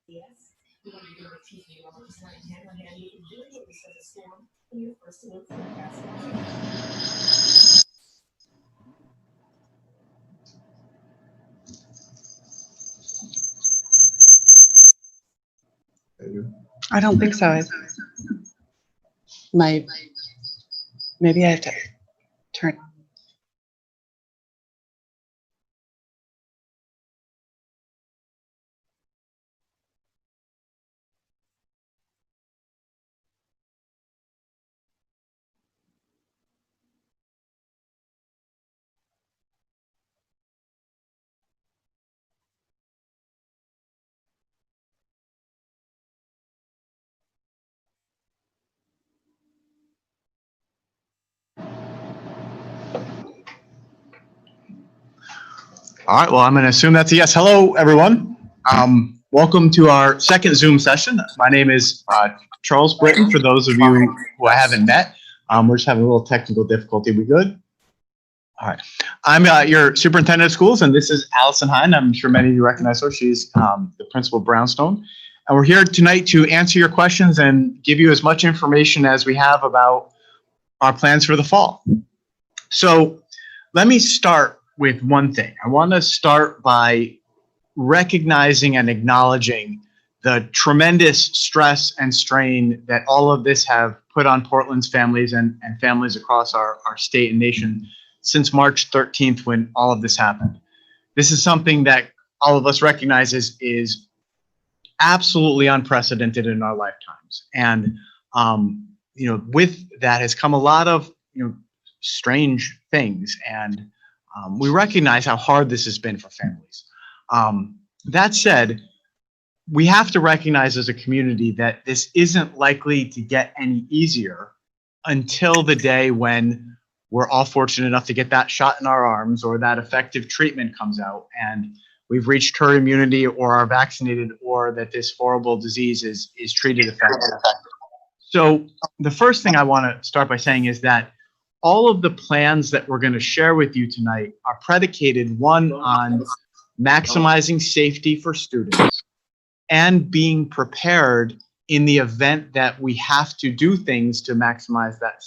Yes. You want to do a TV or just like hammer handy and doing it as a storm in your first look for the past I don't think so. Maybe I have to turn. All right, well, I'm going to assume that's a yes. Hello, everyone. Welcome to our second Zoom session. My name is Charles Britton, for those of you who I haven't met. We're just having a little technical difficulty. We good? All right. I'm your superintendent of schools, and this is Allison Hine. I'm sure many of you recognize her. She's the principal of Brownstone. And we're here tonight to answer your questions and give you as much information as we have about our plans for the fall. So let me start with one thing. I want to start by recognizing and acknowledging the tremendous stress and strain that all of this have put on Portland's families and families across our state and nation since March 13th, when all of this happened. This is something that all of us recognize is absolutely unprecedented in our lifetimes. And, with that has come a lot of, strange things. And we recognize how hard this has been for families. That said, we have to recognize as a community that this isn't likely to get any easier until the day when we're all fortunate enough to get that shot in our arms or that effective treatment comes out and we've reached herd immunity or are vaccinated or that this horrible disease is treated effectively. So the first thing I want to start by saying is that all of the plans that we're going to share with you tonight are predicated, one, on maximizing safety for students and being prepared in the event that we have to do things to maximize that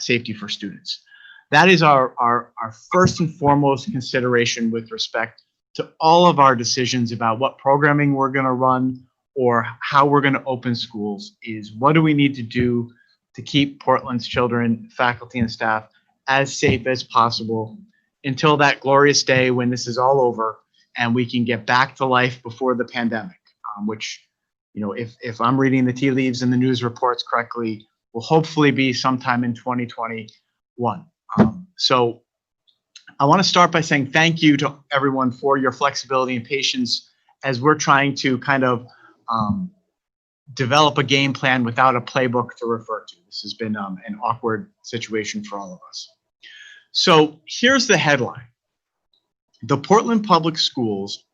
safety for students. That is our first and foremost consideration with respect to all of our decisions about what programming we're going to run or how we're going to open schools. Is what do we need to do to keep Portland's children, faculty, and staff as safe as possible until that glorious day when this is all over and we can get back to life before the pandemic, which, if I'm reading the tea leaves and the news reports correctly, will hopefully be sometime in 2021. So I want to start by saying thank you to everyone for your flexibility and patience as we're trying to kind of develop a game plan without a playbook to refer to. This has been an awkward situation for all of us. So here's the headline. The Portland Public Schools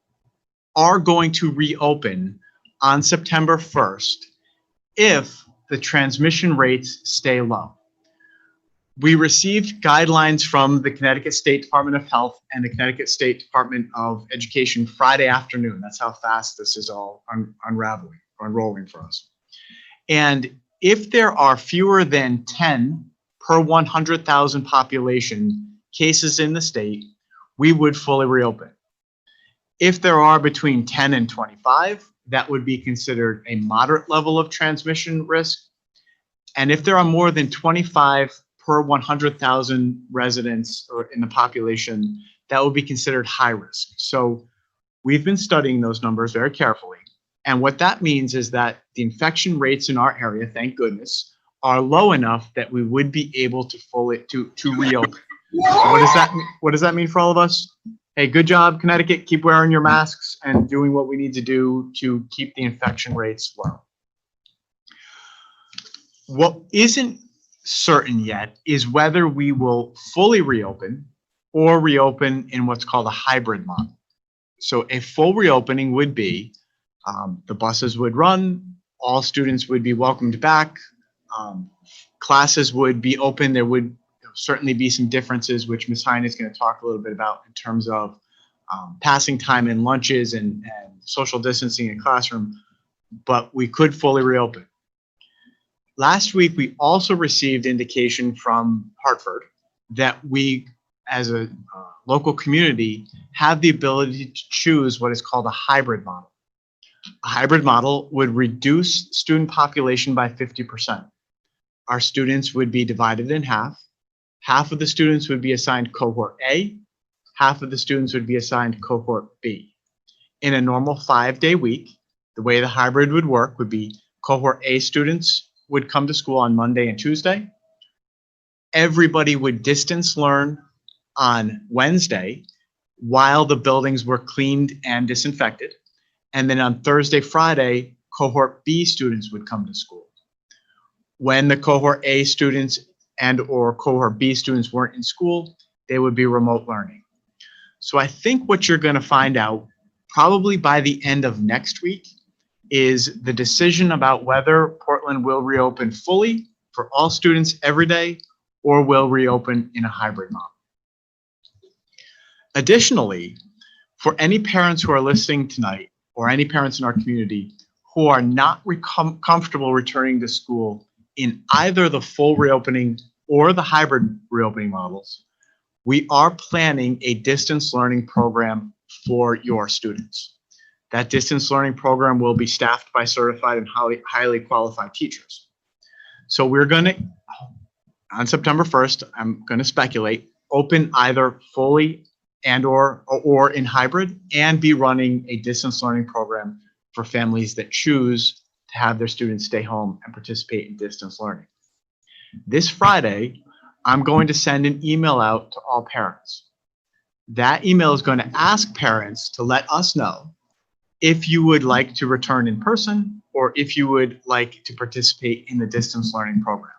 are going to reopen on September 1st if the transmission rates stay low. We received guidelines from the Connecticut State Department of Health and the Connecticut State Department of Education Friday afternoon. That's how fast this is all unrolling for us. And if there are fewer than 10 per 100,000 population cases in the state, we would fully reopen. If there are between 10 and 25, that would be considered a moderate level of transmission risk. And if there are more than 25 per 100,000 residents or in the population, that would be considered high risk. So we've been studying those numbers very carefully. And what that means is that the infection rates in our area, thank goodness, are low enough that we would be able to to reopen. So what does that mean for all of us? Hey, good job, Connecticut. Keep wearing your masks and doing what we need to do to keep the infection rates low. What isn't certain yet is whether we will fully reopen or reopen in what's called a hybrid model. So a full reopening would be the buses would run, all students would be welcomed back, classes would be open. There would certainly be some differences, which Ms. Hine is going to talk a little bit about in terms of passing time in lunches and social distancing in classroom, but we could fully reopen. Last week, we also received indication from Hartford that we, as a local community, have the ability to choose what is called a hybrid model. A hybrid model would reduce student population by 50%. Our students would be divided in half. Half of the students would be assigned cohort A, half of the students would be assigned cohort B. In a normal 5-day week, the way the hybrid would work would be cohort A students would come to school on Monday and Tuesday. Everybody would distance learn on Wednesday while the buildings were cleaned and disinfected. And then on Thursday, Friday, cohort B students would come to school. When the cohort A students and or cohort B students weren't in school, they would be remote learning. So I think what you're going to find out probably by the end of next week is the decision about whether Portland will reopen fully for all students every day or will reopen in a hybrid model. Additionally, for any parents who are listening tonight or any parents in our community who are not comfortable returning to school in either the full reopening or the hybrid reopening models, we are planning a distance learning program for your students. That distance learning program will be staffed by certified and highly qualified teachers. So we're going to, on September 1st, I'm going to speculate, open either fully and or in hybrid, and be running a distance learning program for families that choose to have their students stay home and participate in distance learning. This Friday, I'm going to send an email out to all parents. That email is going to ask parents to let us know if you would like to return in person or if you would like to participate in the distance learning program.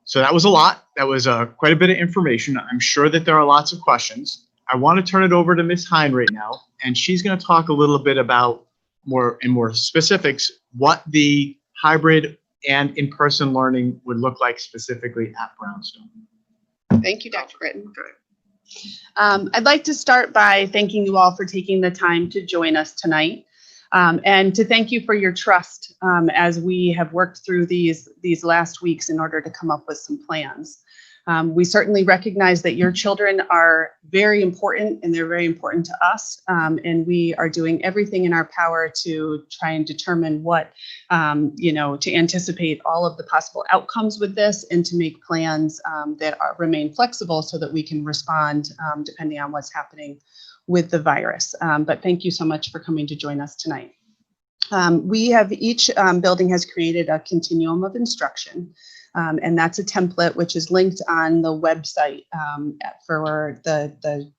So that was a lot. That was quite a bit of information. I'm sure that there are lots of questions. I want to turn it over to Ms. Hine right now, and she's going to talk a little bit about more specifics what the hybrid and in-person learning would look like specifically at Brownstone. Thank you, Dr. Britton. I'd like to start by thanking you all for taking the time to join us tonight, and to thank you for your trust as we have worked through these last weeks in order to come up with some plans. We certainly recognize that your children are very important, and they're very important to us, and we are doing everything in our power to try and determine what, to anticipate all of the possible outcomes with this and to make plans that remain flexible so that we can respond depending on what's happening with the virus. But thank you so much for coming to join us tonight. We have each building has created a continuum of instruction. And that's a template which is linked on the website for the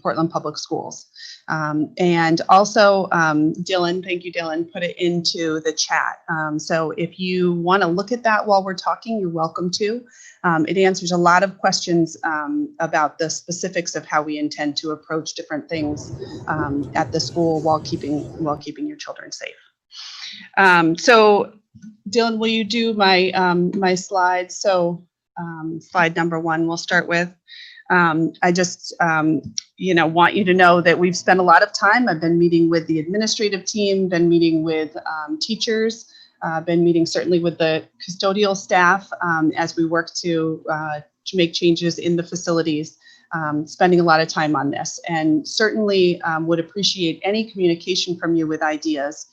Portland Public Schools. And also, Dylan, thank you, Dylan, put it into the chat. So if you want to look at that while we're talking, you're welcome to. It answers a lot of questions about the specifics of how we intend to approach different things at the school while keeping your children safe. So Dylan, will you do my my slides? So slide number 1 we'll start with. I just want you to know that we've spent a lot of time. I've been meeting with the administrative team, been meeting with teachers, been meeting certainly with the custodial staff as we work to make changes in the facilities, spending a lot of time on this, and certainly would appreciate any communication from you with ideas.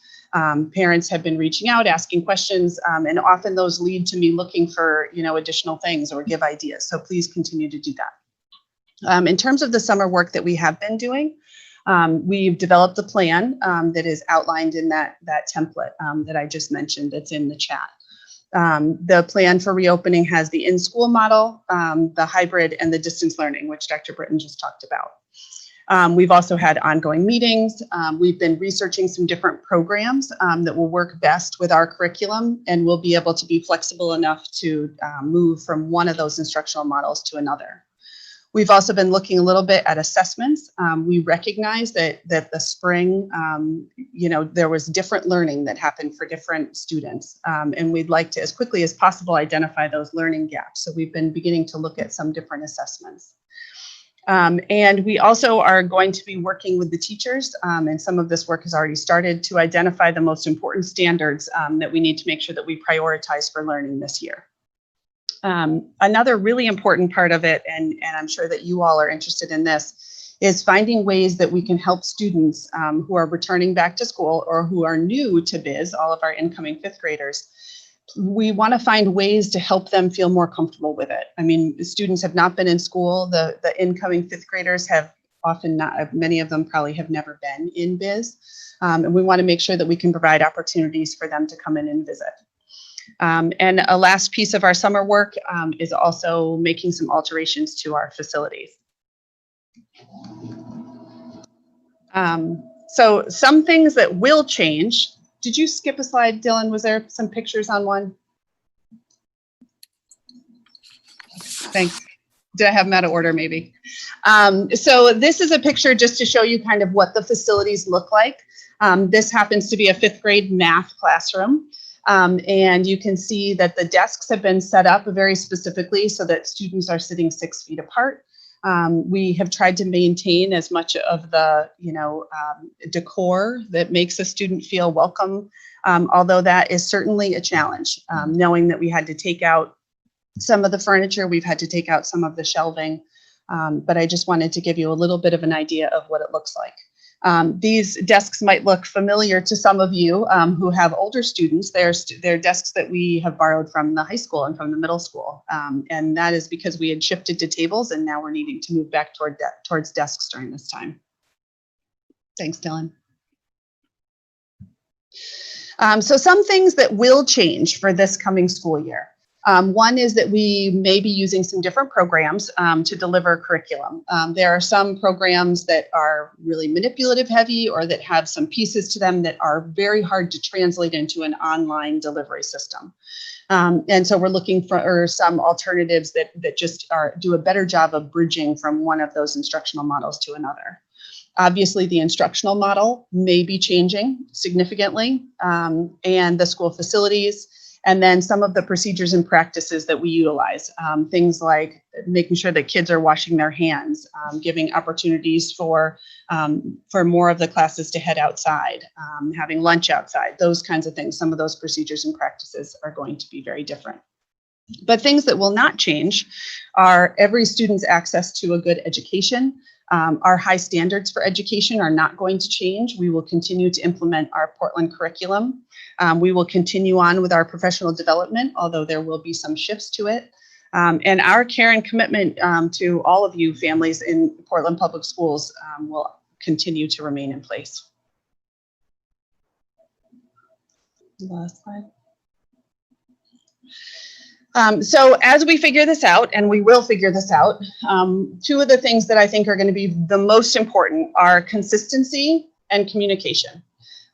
Parents have been reaching out, asking questions, and often those lead to me looking for, additional things or give ideas. So please continue to do that. In terms of the summer work that we have been doing, we've developed a plan that is outlined in that template that I just mentioned that's in the chat. The plan for reopening has the in-school model, the hybrid, and the distance learning, which Dr. Britton just talked about. We've also had ongoing meetings. We've been researching some different programs that will work best with our curriculum, and we'll be able to be flexible enough to move from one of those instructional models to another. We've also been looking a little bit at assessments. We recognize that the spring, there was different learning that happened for different students, and we'd like to, as quickly as possible, identify those learning gaps. So we've been beginning to look at some different assessments. And we also are going to be working with the teachers, and some of this work has already started, to identify the most important standards that we need to make sure that we prioritize for learning this year. Another really important part of it, and I'm sure that you all are interested in this, is finding ways that we can help students who are returning back to school or who are new to BIS, all of our incoming 5th graders. We want to find ways to help them feel more comfortable with it. I mean, students have not been in school. The incoming 5th graders have often not, many of them probably have never been in BIS. And we want to make sure that we can provide opportunities for them to come in and visit. And a last piece of our summer work is also making some alterations to our facilities. So some things that will change. Did you skip a slide, Dylan? Was there some pictures on one? Thanks. Did I have them out of order maybe? So this is a picture just to show you kind of what the facilities look like. This happens to be a 5th grade math classroom. And you can see that the desks have been set up very specifically so that students are sitting 6 feet apart. We have tried to maintain as much of the, decor that makes a student feel welcome, although that is certainly a challenge, knowing that we had to take out some of the furniture, we've had to take out some of the shelving, but I just wanted to give you a little bit of an idea of what it looks like. These desks might look familiar to some of you who have older students. They're desks that we have borrowed from the high school and from the middle school. And that is because we had shifted to tables and now we're needing to move back towards desks during this time. Thanks, Dylan. So some things that will change for this coming school year. One is that we may be using some different programs to deliver curriculum. There are some programs that are really manipulative heavy or that have some pieces to them that are very hard to translate into an online delivery system. And so we're looking for some alternatives that just do a better job of bridging from one of those instructional models to another. Obviously, the instructional model may be changing significantly, and the school facilities, and then some of the procedures and practices that we utilize, things like making sure that kids are washing their hands, giving opportunities for more of the classes to head outside, having lunch outside, those kinds of things. Some of those procedures and practices are going to be very different. But things that will not change are every student's access to a good education. Our high standards for education are not going to change. We will continue to implement our Portland curriculum. We will continue on with our professional development, although there will be some shifts to it. And our care and commitment to all of you families in Portland Public Schools will continue to remain in place. Last slide. So as we figure this out, and we will figure this out, two of the things that I think are going to be the most important are consistency and communication.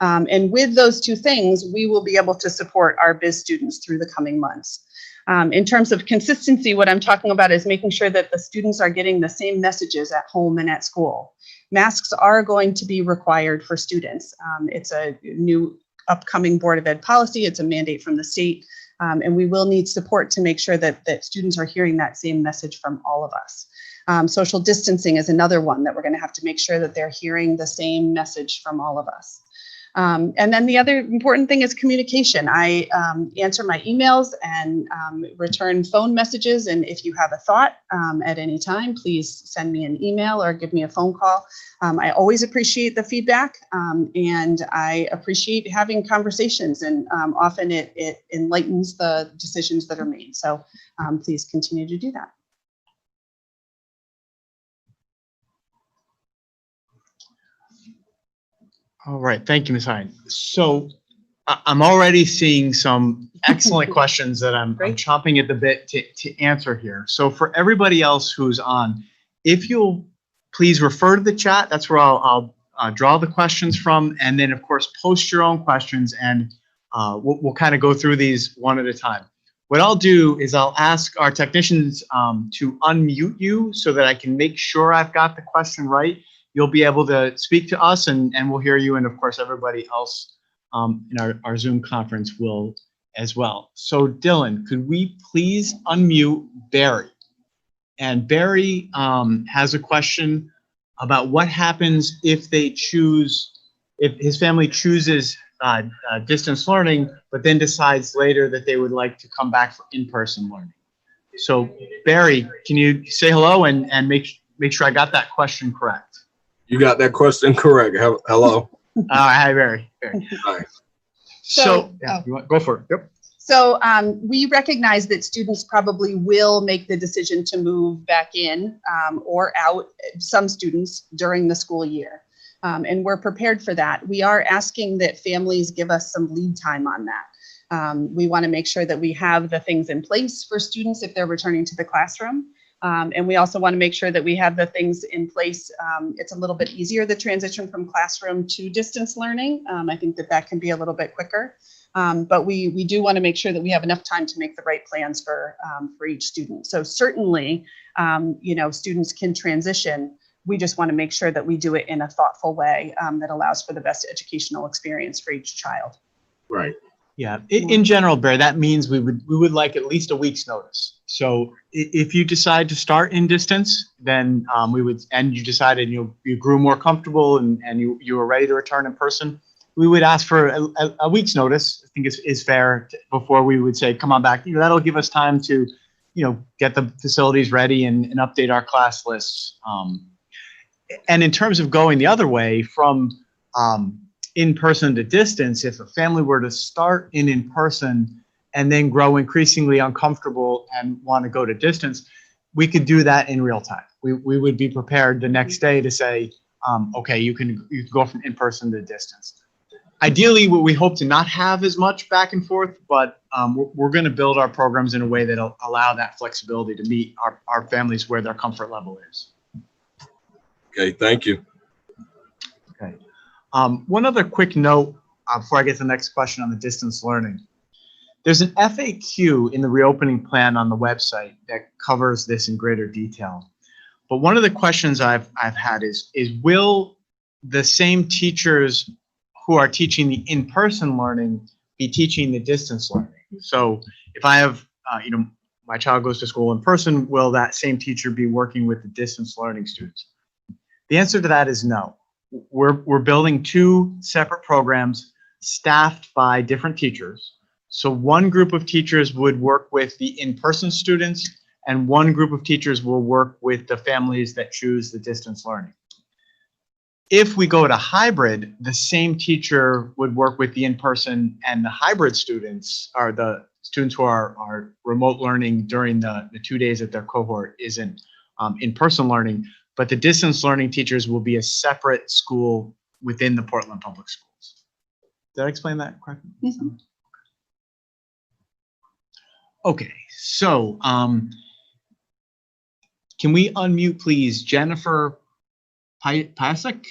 And with those two things, we will be able to support our BIS students through the coming months. In terms of consistency, what I'm talking about is making sure that the students are getting the same messages at home and at school. Masks are going to be required for students. It's a new upcoming Board of Ed policy. It's a mandate from the state. And we will need support to make sure that students are hearing that same message from all of us. Social distancing is another one that we're going to have to make sure that they're hearing the same message from all of us. And then the other important thing is communication. I answer my emails and return phone messages. And if you have a thought at any time, please send me an email or give me a phone call. I always appreciate the feedback and I appreciate having conversations, and often it enlightens the decisions that are made. So please continue to do that. All right, thank you, Ms. Hine. So I'm already seeing some excellent questions that I'm chomping at the bit to answer here. So for everybody else who's on, if you'll please refer to the chat, that's where I'll draw the questions from, and then of course post your own questions, and we'll kind of go through these one at a time. What I'll do is I'll ask our technicians to unmute you so that I can make sure I've got the question right. You'll be able to speak to us and we'll hear you. And of course, everybody else in our Zoom conference will as well. So Dylan, could we please unmute Barry? And Barry has a question about what happens if his family chooses distance learning, but then decides later that they would like to come back for in-person learning. So Barry, can you say hello and make sure I got that question correct? You got that question correct. Hello. Hi, Barry. Hi. So yeah, you want, go for it. Yep. So we recognize that students probably will make the decision to move back in or out, some students, during the school year. And we're prepared for that. We are asking that families give us some lead time on that. We want to make sure that we have the things in place for students if they're returning to the classroom. And we also want to make sure that we have the things in place. It's a little bit easier, the transition from classroom to distance learning. I think that can be a little bit quicker. But we do want to make sure that we have enough time to make the right plans for each student. So certainly, students can transition. We just want to make sure that we do it in a thoughtful way that allows for the best educational experience for each child. Right. Yeah, in general, Bear, that means we would like at least a week's notice. So if you decide to start in distance, then we would, and you decided you grew more comfortable and you were ready to return in person, we would ask for a week's notice. I think is fair before we would say, come on back. That'll give us time to, get the facilities ready and update our class lists. And in terms of going the other way from in-person to distance, if a family were to start in person and then grow increasingly uncomfortable and want to go to distance, we could do that in real time. We would be prepared the next day to say, okay, you can go from in-person to distance. Ideally, we hope to not have as much back and forth, but we're going to build our programs in a way that'll allow that flexibility to meet our families where their comfort level is. Okay, thank you. Okay. One other quick note before I get to the next question on the distance learning. There's an FAQ in the reopening plan on the website that covers this in greater detail. But one of the questions I've had is will the same teachers who are teaching the in-person learning be teaching the distance learning? So if I have, my child goes to school in person, will that same teacher be working with the distance learning students? The answer to that is no. We're building two separate programs staffed by different teachers. So one group of teachers would work with the in-person students, and one group of teachers will work with the families that choose the distance learning. If we go to hybrid, the same teacher would work with the in-person and the hybrid students, or the students who are remote learning during the 2 days that their cohort isn't in-person learning. But the distance learning teachers will be a separate school within the Portland Public Schools. Did I explain that correctly? Mm-hmm. Okay, so can we unmute, please, Jennifer Pasek?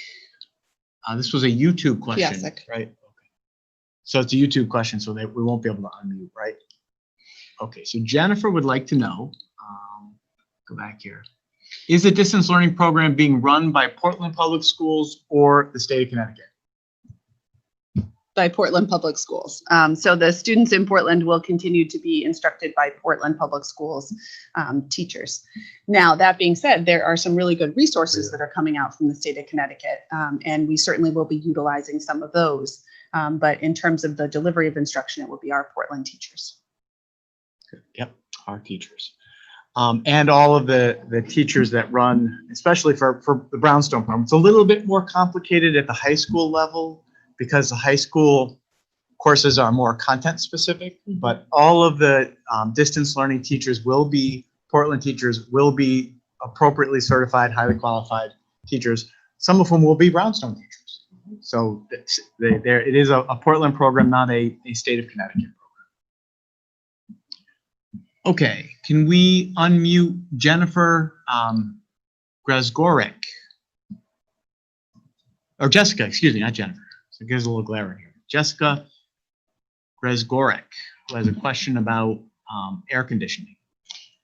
This was a YouTube question, Piasek. right? Okay. So it's a YouTube question, so that we won't be able to unmute, right? Okay, so Jennifer would like to know, go back here. Is the distance learning program being run by Portland Public Schools or the state of Connecticut? By Portland Public Schools. So the students in Portland will continue to be instructed by Portland Public Schools teachers. Now, that being said, there are some really good resources that are coming out from the state of Connecticut, and we certainly will be utilizing some of those. But in terms of the delivery of instruction, it will be our Portland teachers. Yep, our teachers. And all of the teachers that run, especially for the Brownstone program. It's a little bit more complicated at the high school level because the high school courses are more content specific, but all of the distance learning teachers will be, Portland teachers will be appropriately certified, highly qualified teachers, some of whom will be Brownstone teachers. So it is a Portland program, not a state of Connecticut program. Okay, can we unmute Jennifer Grzegorek? Or Jessica, excuse me, not Jennifer. So there's a little glare in here. Jessica Grzegorek, who has a question about air conditioning.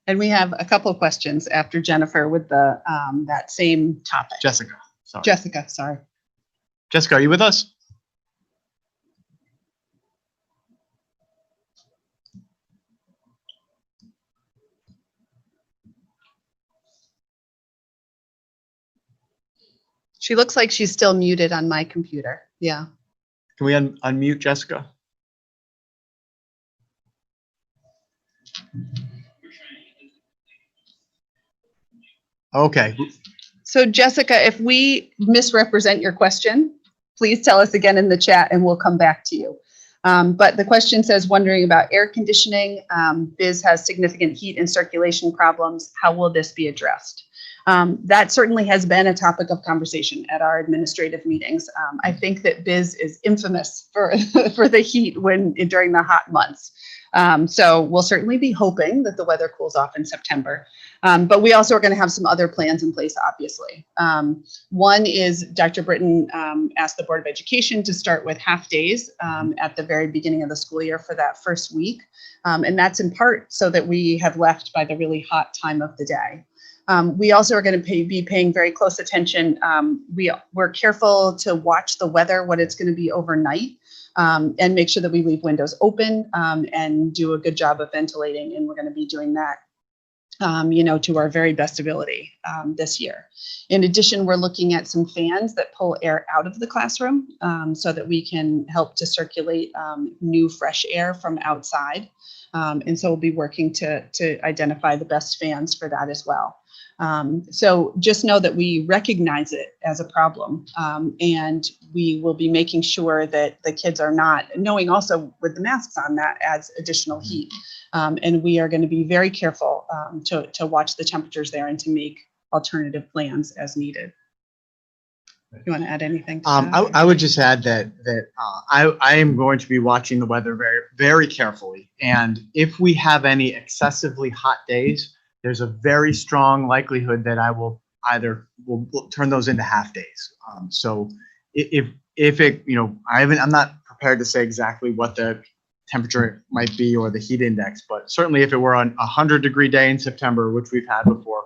And we have a couple of questions after Jennifer with the that same topic. Jessica, sorry. Jessica, sorry. Jessica, are you with us? She looks like she's still muted on my computer. Yeah. Can we unmute Jessica? Okay. So Jessica, if we misrepresent your question, please tell us again in the chat and we'll come back to you. But the question says, wondering about air conditioning. BIS has significant heat and circulation problems. How will this be addressed? That certainly has been a topic of conversation at our administrative meetings. I think that BIS is infamous for the heat during the hot months. So we'll certainly be hoping that the weather cools off in September. But we also are going to have some other plans in place, obviously. One is Dr. Britton asked the Board of Education to start with half days at the very beginning of the school year for that first week. And that's in part so that we have left by the really hot time of the day. We also are going to be paying very close attention. We're careful to watch the weather, what it's going to be overnight, and make sure that we leave windows open and do a good job of ventilating. And we're going to be doing that to our very best ability this year. In addition, we're looking at some fans that pull air out of the classroom so that we can help to circulate new fresh air from outside. And so we'll be working to identify the best fans for that as well. So just know that we recognize it as a problem, and we will be making sure that the kids are not, knowing also with the masks on, that adds additional heat. And we are going to be very careful to watch the temperatures there and to make alternative plans as needed. You want to add anything to that? I would just add that I am going to be watching the weather very, very carefully. And if we have any excessively hot days, there's a very strong likelihood that I will we'll turn those into half days. So if it, I'm not prepared to say exactly what the temperature might be or the heat index, but certainly if it were on 100-degree day in September, which we've had before,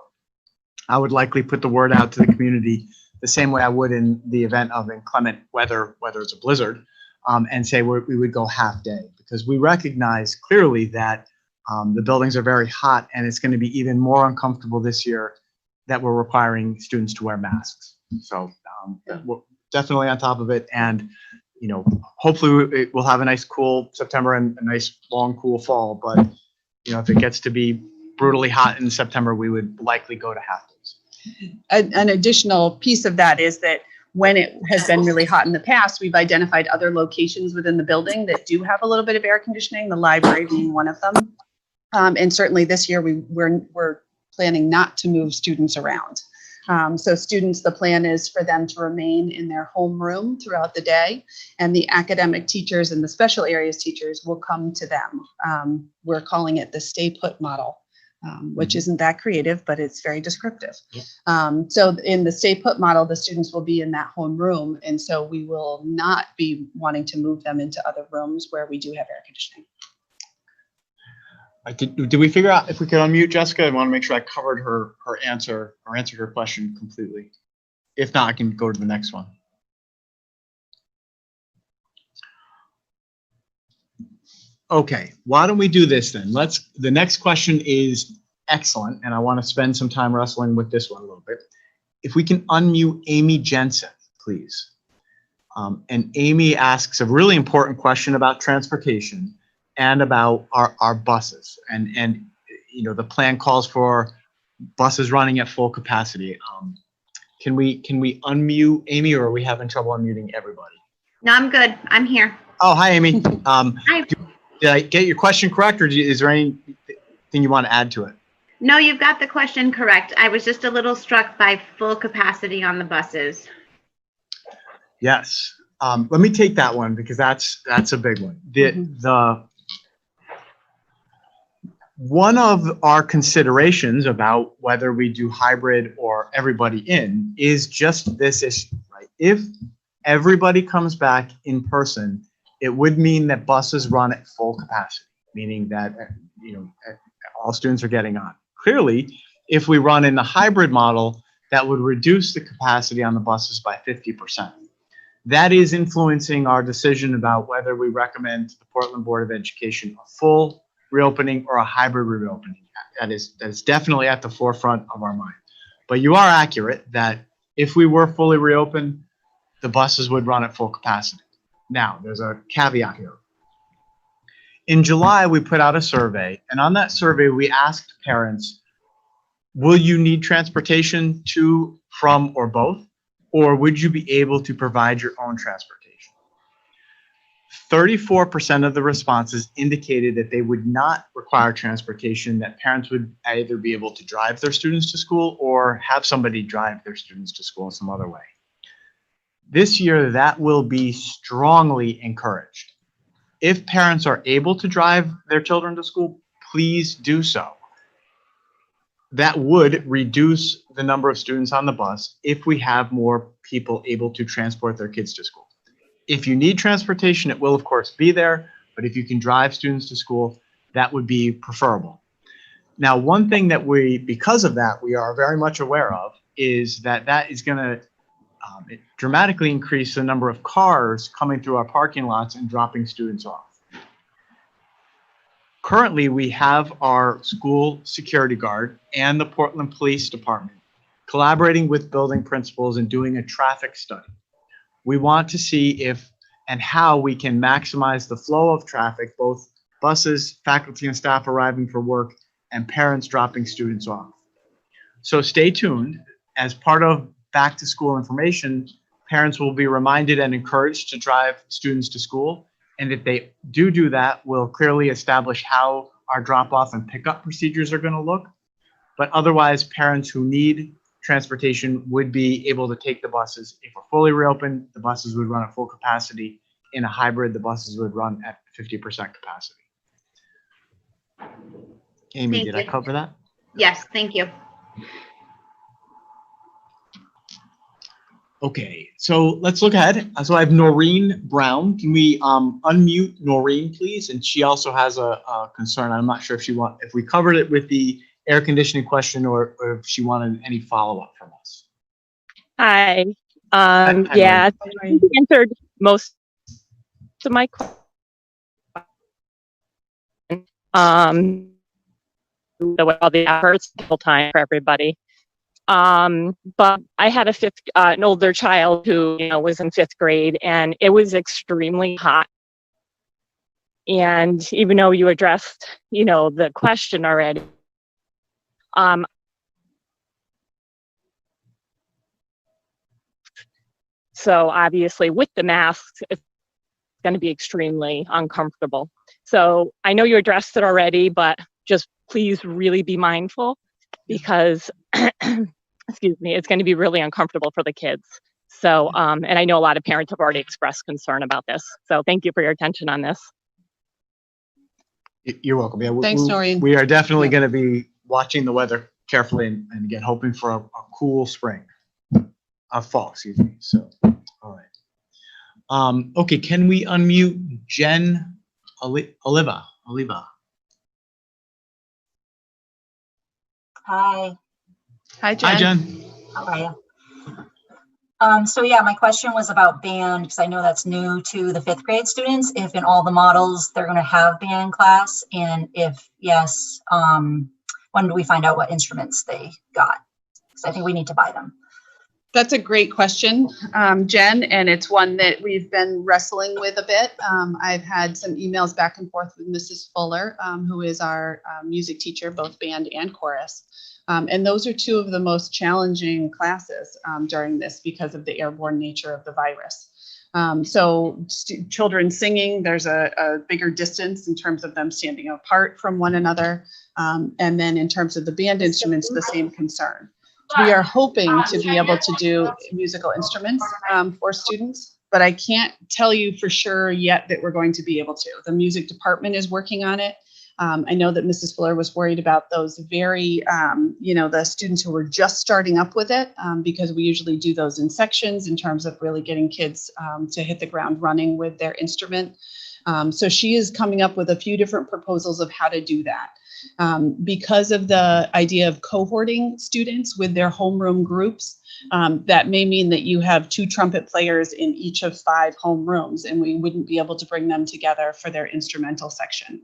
I would likely put the word out to the community the same way I would in the event of inclement weather, whether it's a blizzard, and say we would go half day, because we recognize clearly that the buildings are very hot, and it's going to be even more uncomfortable this year that we're requiring students to wear masks. So we're definitely on top of it, and hopefully we'll have a nice cool September and a nice long cool fall. But if it gets to be brutally hot in September, we would likely go to half days. An additional piece of that is that when it has been really hot in the past, we've identified other locations within the building that do have a little bit of air conditioning, the library being one of them. And certainly this year we're planning not to move students around. So students, the plan is for them to remain in their homeroom throughout the day, and the academic teachers and the special areas teachers will come to them. We're calling it the stay put model, which isn't that creative, but it's very descriptive. Yeah. So in the stay put model, the students will be in that homeroom, and so we will not be wanting to move them into other rooms where we do have air conditioning. Did we figure out if we could unmute Jessica? I want to make sure I covered her answer or answered her question completely. If not, I can go to the next one. Okay, why don't we do this then? The next question is excellent, and I want to spend some time wrestling with this one a little bit. If we can unmute Amy Jensen, please. And Amy asks a really important question about transportation and about our buses, and the plan calls for buses running at full capacity. Can we unmute Amy, or are we having trouble unmuting everybody? No, I'm good. I'm here. Oh, hi, Amy. Hi. Did I get your question correct, or is there anything you want to add to it? No, you've got the question correct. I was just a little struck by full capacity on the buses. Yes. Let me take that one, because that's a big one. One of our considerations about whether we do hybrid or everybody in is just this issue, right? If everybody comes back in person, it would mean that buses run at full capacity, meaning that all students are getting on. Clearly, if we run in the hybrid model, that would reduce the capacity on the buses by 50%. That is influencing our decision about whether we recommend to the Portland Board of Education a full reopening or a hybrid reopening. That is definitely at the forefront of our mind. But you are accurate that if we were fully reopened, the buses would run at full capacity. Now, there's a caveat here. In July, we put out a survey, and on that survey, we asked parents, will you need transportation to, from, or both? Or would you be able to provide your own transportation? 34% of the responses indicated that they would not require transportation, that parents would either be able to drive their students to school or have somebody drive their students to school in some other way. This year, that will be strongly encouraged. If parents are able to drive their children to school, please do so. that would reduce the number of students on the bus if we have more people able to transport their kids to school. If you need transportation, it will of course be there, but if you can drive students to school, that would be preferable. Now, one thing that because of that, we are very much aware of is that is going to dramatically increase the number of cars coming through our parking lots and dropping students off. Currently, we have our school security guard and the Portland Police Department collaborating with building principals and doing a traffic study. We want to see if and how we can maximize the flow of traffic, both buses, faculty and staff arriving for work, and parents dropping students off. So stay tuned. As part of back to school information, parents will be reminded and encouraged to drive students to school. And if they do that, we'll clearly establish how our drop-off and pickup procedures are going to look. But otherwise, parents who need transportation would be able to take the buses. If we're fully reopened, the buses would run at full capacity. In a hybrid, the buses would run at 50% capacity. Amy, Thank did I you. cover that? Yes, thank you. Okay, so let's look ahead. So I have Noreen Brown. Can we unmute Noreen, please? And she also has a concern. I'm not sure if we covered it with the air conditioning question or if she wanted any follow-up from us. Hi. Hi, Yeah, you answered most of my questions. All the efforts, the whole time for everybody. But I had an older child who, was in 5th grade, and it was extremely hot. And even though you addressed, the question already, so obviously with the masks, it's going to be extremely uncomfortable. So I know you addressed it already, but just please really be mindful because, excuse me, it's going to be really uncomfortable for the kids. So, and I know a lot of parents have already expressed concern about this. So thank you for your attention on this. You're welcome. Yeah, Thanks, Noreen. We are definitely going to be watching the weather carefully and again, hoping for a cool spring, fall, excuse me. So, all right. Okay, can we unmute Jen Oliva? Hi. Hi, Jen. Hi, Jen. How are you? So yeah, my question was about band because I know that's new to the 5th grade students. If in all the models they're going to have band class, and if yes, when do we find out what instruments they got? Because I think we need to buy them. That's a great question, Jen, and it's one that we've been wrestling with a bit. I've had some emails back and forth with Mrs. Fuller, who is our music teacher, both band and chorus. And those are two of the most challenging classes during this because of the airborne nature of the virus. So children singing, there's a bigger distance in terms of them standing apart from one another. And then in terms of the band instruments, the same concern. We are hoping to be able to do musical instruments for students, but I can't tell you for sure yet that we're going to be able to. The music department is working on it. I know that Mrs. Fuller was worried about those very, the students who were just starting up with it, because we usually do those in sections in terms of really getting kids to hit the ground running with their instrument. So she is coming up with a few different proposals of how to do that. Because of the idea of cohorting students with their homeroom groups, that may mean that you have 2 trumpet players in each of 5 homerooms, and we wouldn't be able to bring them together for their instrumental section.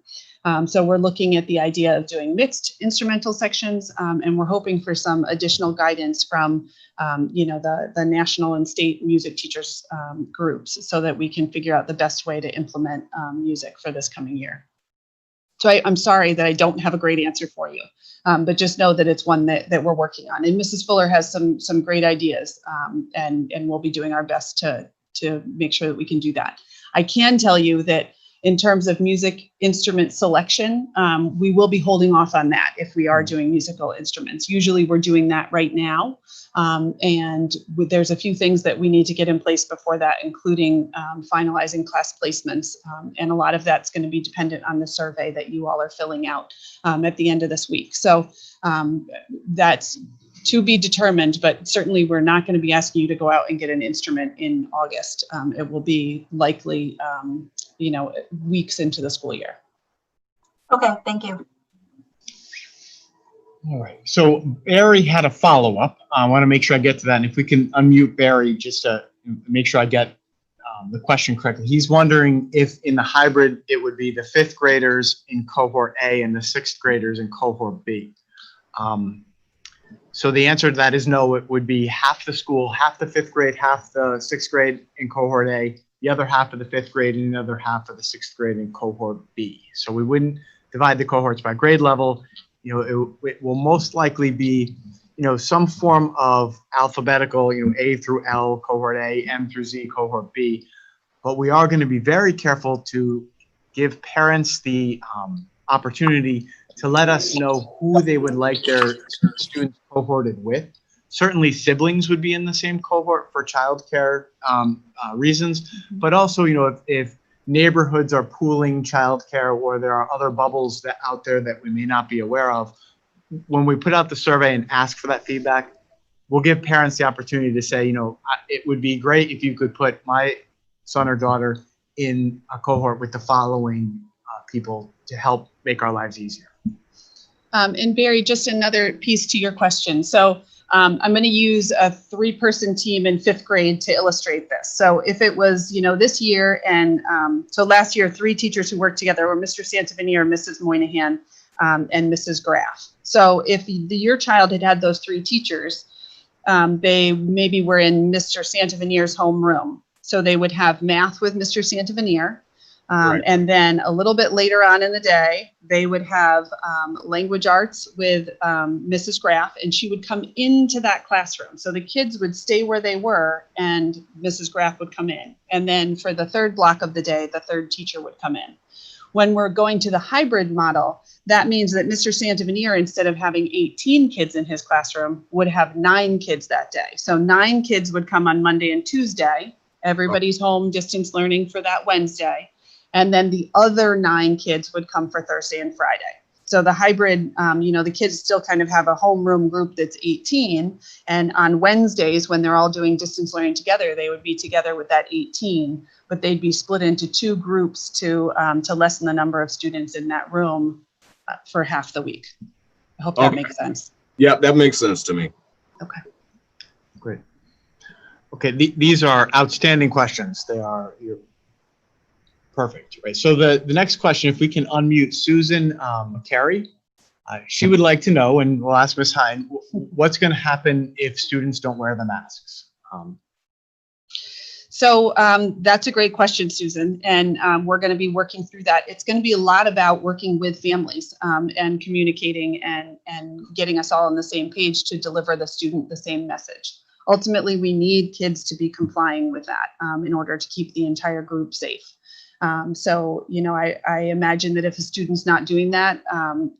So we're looking at the idea of doing mixed instrumental sections, and we're hoping for some additional guidance from, the national and state music teachers groups so that we can figure out the best way to implement music for this coming year. So I'm sorry that I don't have a great answer for you, but just know that it's one that we're working on. And Mrs. Fuller has some great ideas, and we'll be doing our best to make sure that we can do that. I can tell you that In terms of music instrument selection, we will be holding off on that if we are doing musical instruments. Usually we're doing that right now. There's a few things that we need to get in place before that, including finalizing class placements. And a lot of that's going to be dependent on the survey that you all are filling out at the end of this week. So that's to be determined, but certainly we're not going to be asking you to go out and get an instrument in August. It will be likely, weeks into the school year. Okay, thank you. All right. So Barry had a follow-up. I want to make sure I get to that. And if we can unmute Barry just to make sure I get the question correctly. He's wondering if in the hybrid, it would be the 5th graders in cohort A and the 6th graders in cohort B. So the answer to that is no. It would be half the school, half the 5th grade, half the 6th grade in cohort A, the other half of the 5th grade, and the other half of the 6th grade in cohort B. So we wouldn't divide the cohorts by grade level. It will most likely be, some form of alphabetical, A through L, cohort A, M through Z, cohort B. But we are going to be very careful to give parents the opportunity to let us know who they would like their students cohorted with. Certainly siblings would be in the same cohort for childcare reasons, but also, if neighborhoods are pooling childcare or there are other bubbles out there that we may not be aware of, when we put out the survey and ask for that feedback, we'll give parents the opportunity to say, it would be great if you could put my son or daughter in a cohort with the following people to help make our lives easier. And Barry, just another piece to your question. So I'm going to use a 3-person team in 5th grade to illustrate this. So if it was, this year, and so last year, 3 teachers who worked together were Mr. Santaveneer, Mrs. Moynihan, and Mrs. Graff. So if your child had those 3 teachers, they maybe were in Mr. Santaveneer's homeroom. So they would have math with Mr. Santaveneer. Right. And then a little bit later on in the day, they would have language arts with Mrs. Graff, and she would come into that classroom. So the kids would stay where they were, and Mrs. Graff would come in. And then for the 3rd block of the day, the 3rd teacher would come in. When we're going to the hybrid model, that means that Mr. Santaveneer, instead of having 18 kids in his classroom, would have 9 kids that day. So 9 kids would come on Monday and Tuesday. Everybody's home distance learning for that Wednesday. And then the other 9 kids would come for Thursday and Friday. So the hybrid, the kids still kind of have a homeroom group that's 18. And on Wednesdays, when they're all doing distance learning together, they would be together with that 18, but they'd be split into 2 groups to lessen the number of students in that room for half the week. I hope that makes sense. Yeah, that makes sense to me. Okay. Great. Okay, these are outstanding questions. You're perfect. Right. So the next question, if we can unmute Susan McCary, she would like to know, and we'll ask Ms. Hine, what's going to happen if students don't wear the masks? So that's a great question, Susan, and we're going to be working through that. It's going to be a lot about working with families and communicating and getting us all on the same page to deliver the student the same message. Ultimately, we need kids to be complying with that in order to keep the entire group safe. I imagine that if a student's not doing that,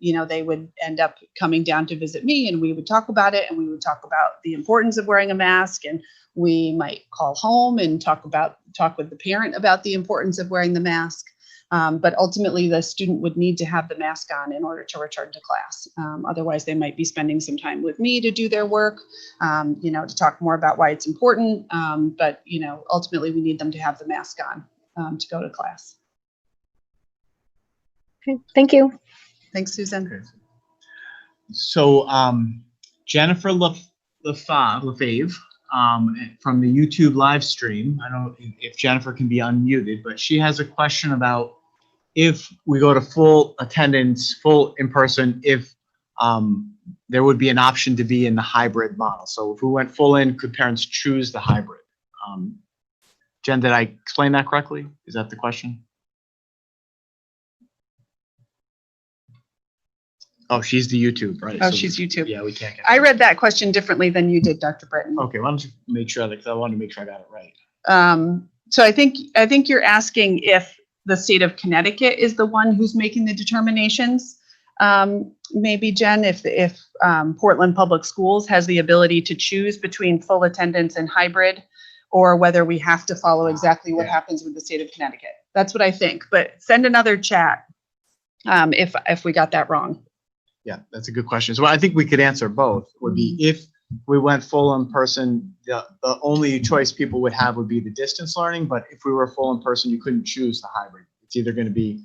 they would end up coming down to visit me, and we would talk about it, and we would talk about the importance of wearing a mask, and we might call home and talk with the parent about the importance of wearing the mask. But ultimately, the student would need to have the mask on in order to return to class. Otherwise, they might be spending some time with me to do their work, to talk more about why it's important. But ultimately, we need them to have the mask on to go to class. Okay, thank you. Thanks, Susan. Okay. So Jennifer Lefave from the YouTube live stream, I don't know if Jennifer can be unmuted, but she has a question about if we go to full attendance, full in person, if there would be an option to be in the hybrid model. So if we went full in, could parents choose the hybrid? Jen, did I explain that correctly? Is that the question? Oh, she's the YouTube, right? Oh, So she's YouTube. Yeah, we can't get. I read that question differently than you did, Dr. Britton. Okay, why don't you make sure, because I wanted to make sure I got it right. So I think you're asking if the state of Connecticut is the one who's making the determinations. Maybe Jen, if Portland Public Schools has the ability to choose between full attendance and hybrid, or whether we have to follow exactly what happens with the state of Connecticut. That's what I think, but send another chat if we got that wrong. Yeah, that's a good question. So I think we could answer both. Would be if we went full in person, the only choice people would have would be the distance learning. But if we were full in person, you couldn't choose the hybrid. It's either going to be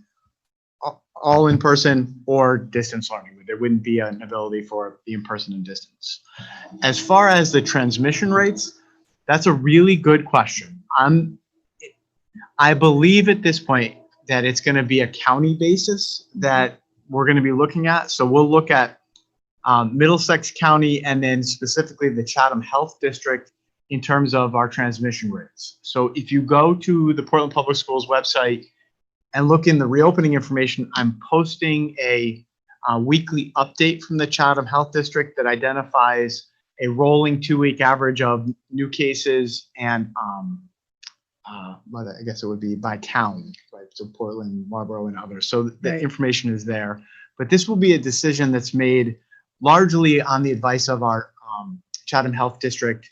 all in person or distance learning. There wouldn't be an ability for the in person and distance. As far as the transmission rates, that's a really good question. I believe at this point that it's going to be a county basis that we're going to be looking at. So we'll look at Middlesex County and then specifically the Chatham Health District in terms of our transmission rates. So if you go to the Portland Public Schools website and look in the reopening information, I'm posting a weekly update from the Chatham Health District that identifies a rolling 2-week average of new cases and well, I guess it would be by town, right? So Portland, Marlborough, and others. So the information is there. But this will be a decision that's made largely on the advice of our Chatham Health District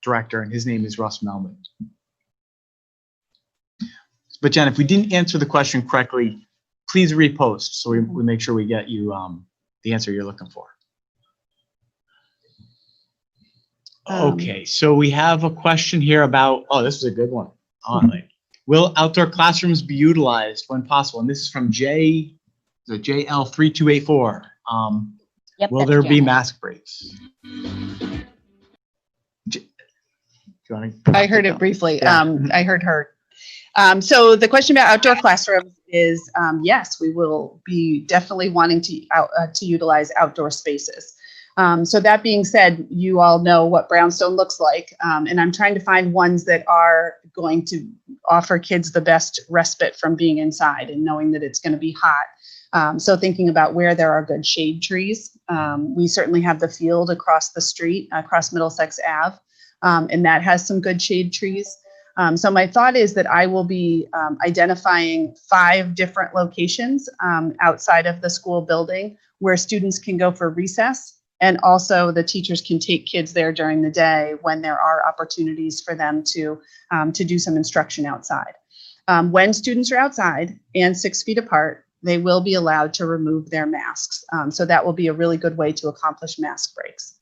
director, and his name is Russ Melman. But Jen, if we didn't answer the question correctly, please repost so we make sure we get you the answer you're looking for. Okay, so we have a question here about, oh, this is a good one. Will outdoor classrooms be utilized when possible? And this is from JL3284. Yep, Will that's there be Janet. mask breaks? I heard it briefly. Yeah. I heard her. So the question about outdoor classrooms is, yes, we will be definitely wanting to utilize outdoor spaces. So that being said, you all know what Brownstone looks like, and I'm trying to find ones that are going to offer kids the best respite from being inside and knowing that it's going to be hot. So thinking about where there are good shade trees. We certainly have the field across the street, across Middlesex Ave, and that has some good shade trees. So my thought is that I will be identifying 5 different locations outside of the school building where students can go for recess. And also the teachers can take kids there during the day when there are opportunities for them to do some instruction outside. When students are outside and 6 feet apart, they will be allowed to remove their masks. So that will be a really good way to accomplish mask breaks.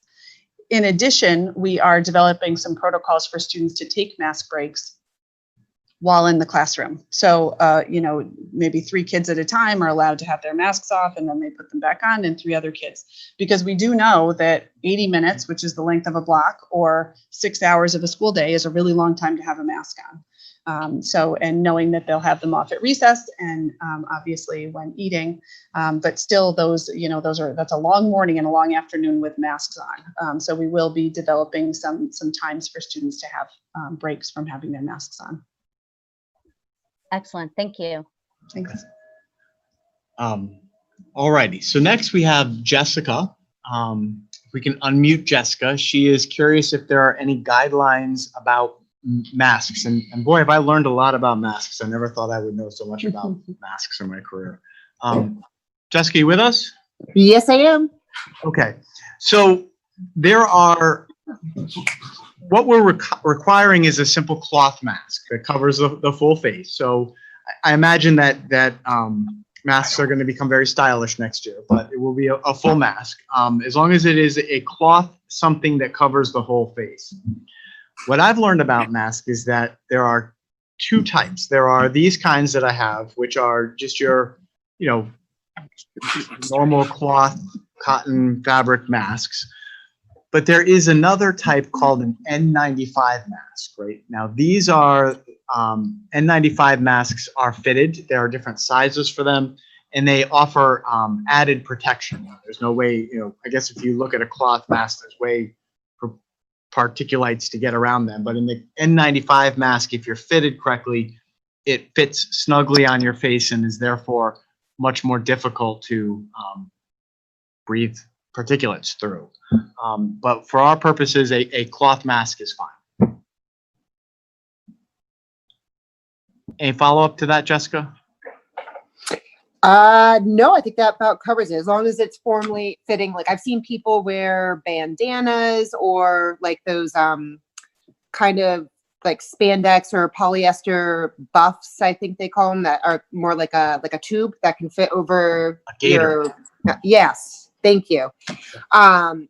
In addition, we are developing some protocols for students to take mask breaks while in the classroom. So, maybe 3 kids at a time are allowed to have their masks off and then they put them back on, and 3 other kids. Because we do know that 80 minutes, which is the length of a block, or 6 hours of a school day is a really long time to have a mask on. And knowing that they'll have them off at recess and obviously when eating, but still that's a long morning and a long afternoon with masks on. So we will be developing some times for students to have breaks from having their masks on. Excellent. Thank you. Thanks. All righty. So next we have Jessica. If we can unmute Jessica. She is curious if there are any guidelines about masks. And boy, have I learned a lot about masks. I never thought I would know so much about masks in my career. Jessica, you with us? Yes, I am. Okay. So there are, what we're requiring is a simple cloth mask that covers the full face. So I imagine that masks are going to become very stylish next year, but it will be a full mask as long as it is a cloth, something that covers the whole face. What I've learned about masks is that there are 2 types. There are these kinds that I have, which are just your, normal cloth, cotton, fabric masks. But there is another type called an N95 mask, right? Now, these are N95 masks are fitted. There are different sizes for them, and they offer added protection. There's no way, I guess if you look at a cloth mask, there's way for particulates to get around them. But in the N95 mask, if you're fitted correctly, it fits snugly on your face and is therefore much more difficult to breathe particulates through. But for our purposes, a cloth mask is fine. Any follow-up to that, Jessica? No, I think that about covers it. As long as it's formally fitting. Like I've seen people wear bandanas or like those kind of like spandex or polyester buffs, I think they call them, that are more like a tube that can fit over A gaiter. Yes, thank you.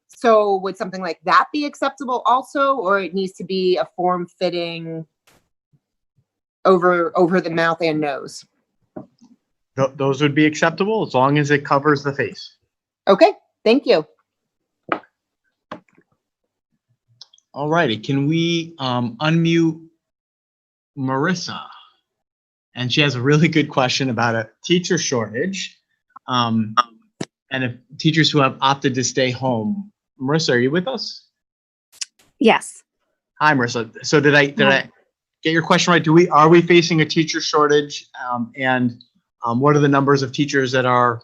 So would something like that be acceptable also, or it needs to be a form fitting over the mouth and nose? Those would be acceptable as long as it covers the face. Okay, thank you. All righty, can we unmute Marissa? And she has a really good question about a teacher shortage, and if teachers who have opted to stay home. Marissa, are you with us? Yes. Hi, Marissa. So did I get your question right? Are we facing a teacher shortage? And what are the numbers of teachers that are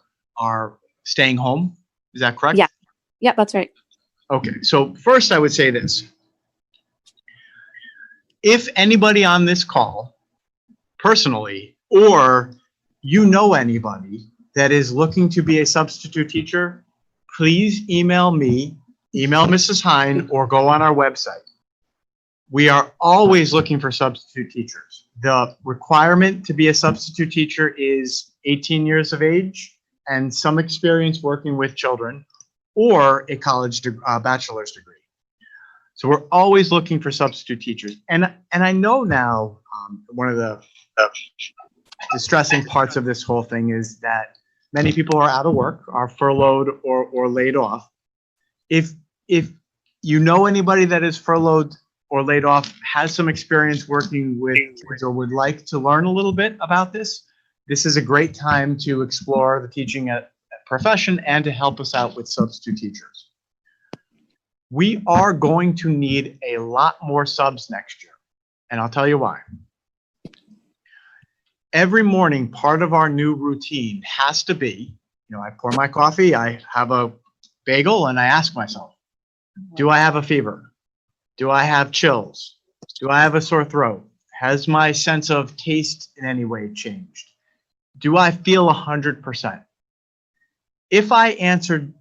staying home? Is that correct? Yeah. Yeah, that's right. Okay, so first I would say this. If anybody on this call, personally, or you know anybody that is looking to be a substitute teacher, please email me, email Mrs. Hine, or go on our website. We are always looking for substitute teachers. The requirement to be a substitute teacher is 18 years of age and some experience working with children, or a college bachelor's degree. So we're always looking for substitute teachers. And I know now one of the distressing parts of this whole thing is that many people are out of work, are furloughed or laid off. If you know anybody that is furloughed or laid off, has some experience working with kids, or would like to learn a little bit about this, this is a great time to explore the teaching profession and to help us out with substitute teachers. We are going to need a lot more subs next year, and I'll tell you why. Every morning, part of our new routine has to be, I pour my coffee, I have a bagel, and I ask myself, do I have a fever? Do I have chills? Do I have a sore throat? Has my sense of taste in any way changed? Do I feel 100%? If I answered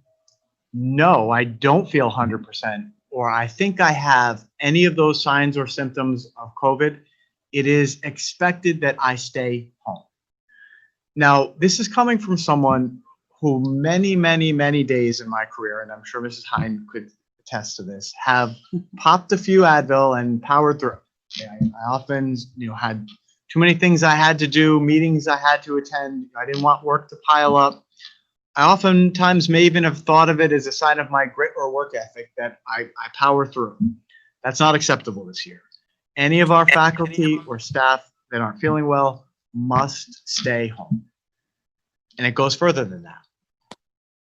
no, I don't feel 100%, or I think I have any of those signs or symptoms of COVID, it is expected that I stay home. Now, this is coming from someone who many days in my career, and I'm sure Mrs. Hine could attest to this, have popped a few Advil and powered through. I often, had too many things I had to do, meetings I had to attend. I didn't want work to pile up. I oftentimes may even have thought of it as a sign of my grit or work ethic that I power through. That's not acceptable this year. Any of our faculty or staff that aren't feeling well must stay home. And it goes further than that.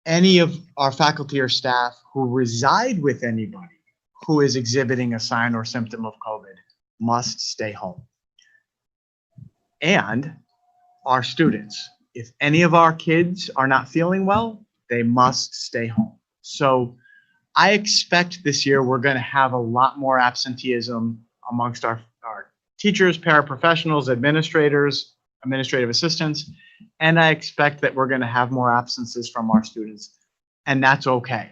Any of our faculty or staff who reside with anybody who is exhibiting a sign or symptom of COVID must stay home. And our students, if any of our kids are not feeling well, they must stay home. So I expect this year we're going to have a lot more absenteeism amongst our teachers, paraprofessionals, administrators, administrative assistants, and I expect that we're going to have more absences from our students, and that's okay.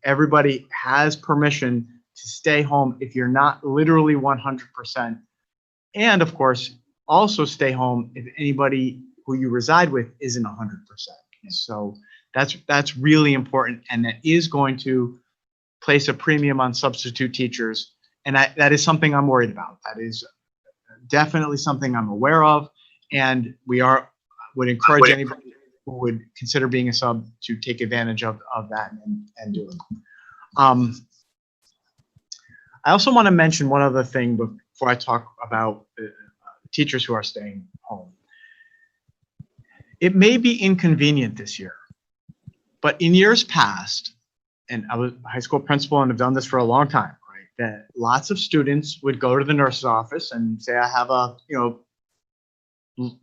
Everybody has permission to stay home if you're not literally 100%, and of course, also stay home if anybody who you reside with isn't 100%. So that's really important, and that is going to place a premium on substitute teachers, and that is something I'm worried about. That is definitely something I'm aware of, and would encourage anybody who would consider being a sub to take advantage of that and do it. I also want to mention one other thing before I talk about teachers who are staying home. It may be inconvenient this year, but in years past, and I was a high school principal and have done this for a long time, right? That lots of students would go to the nurse's office and say, I have a,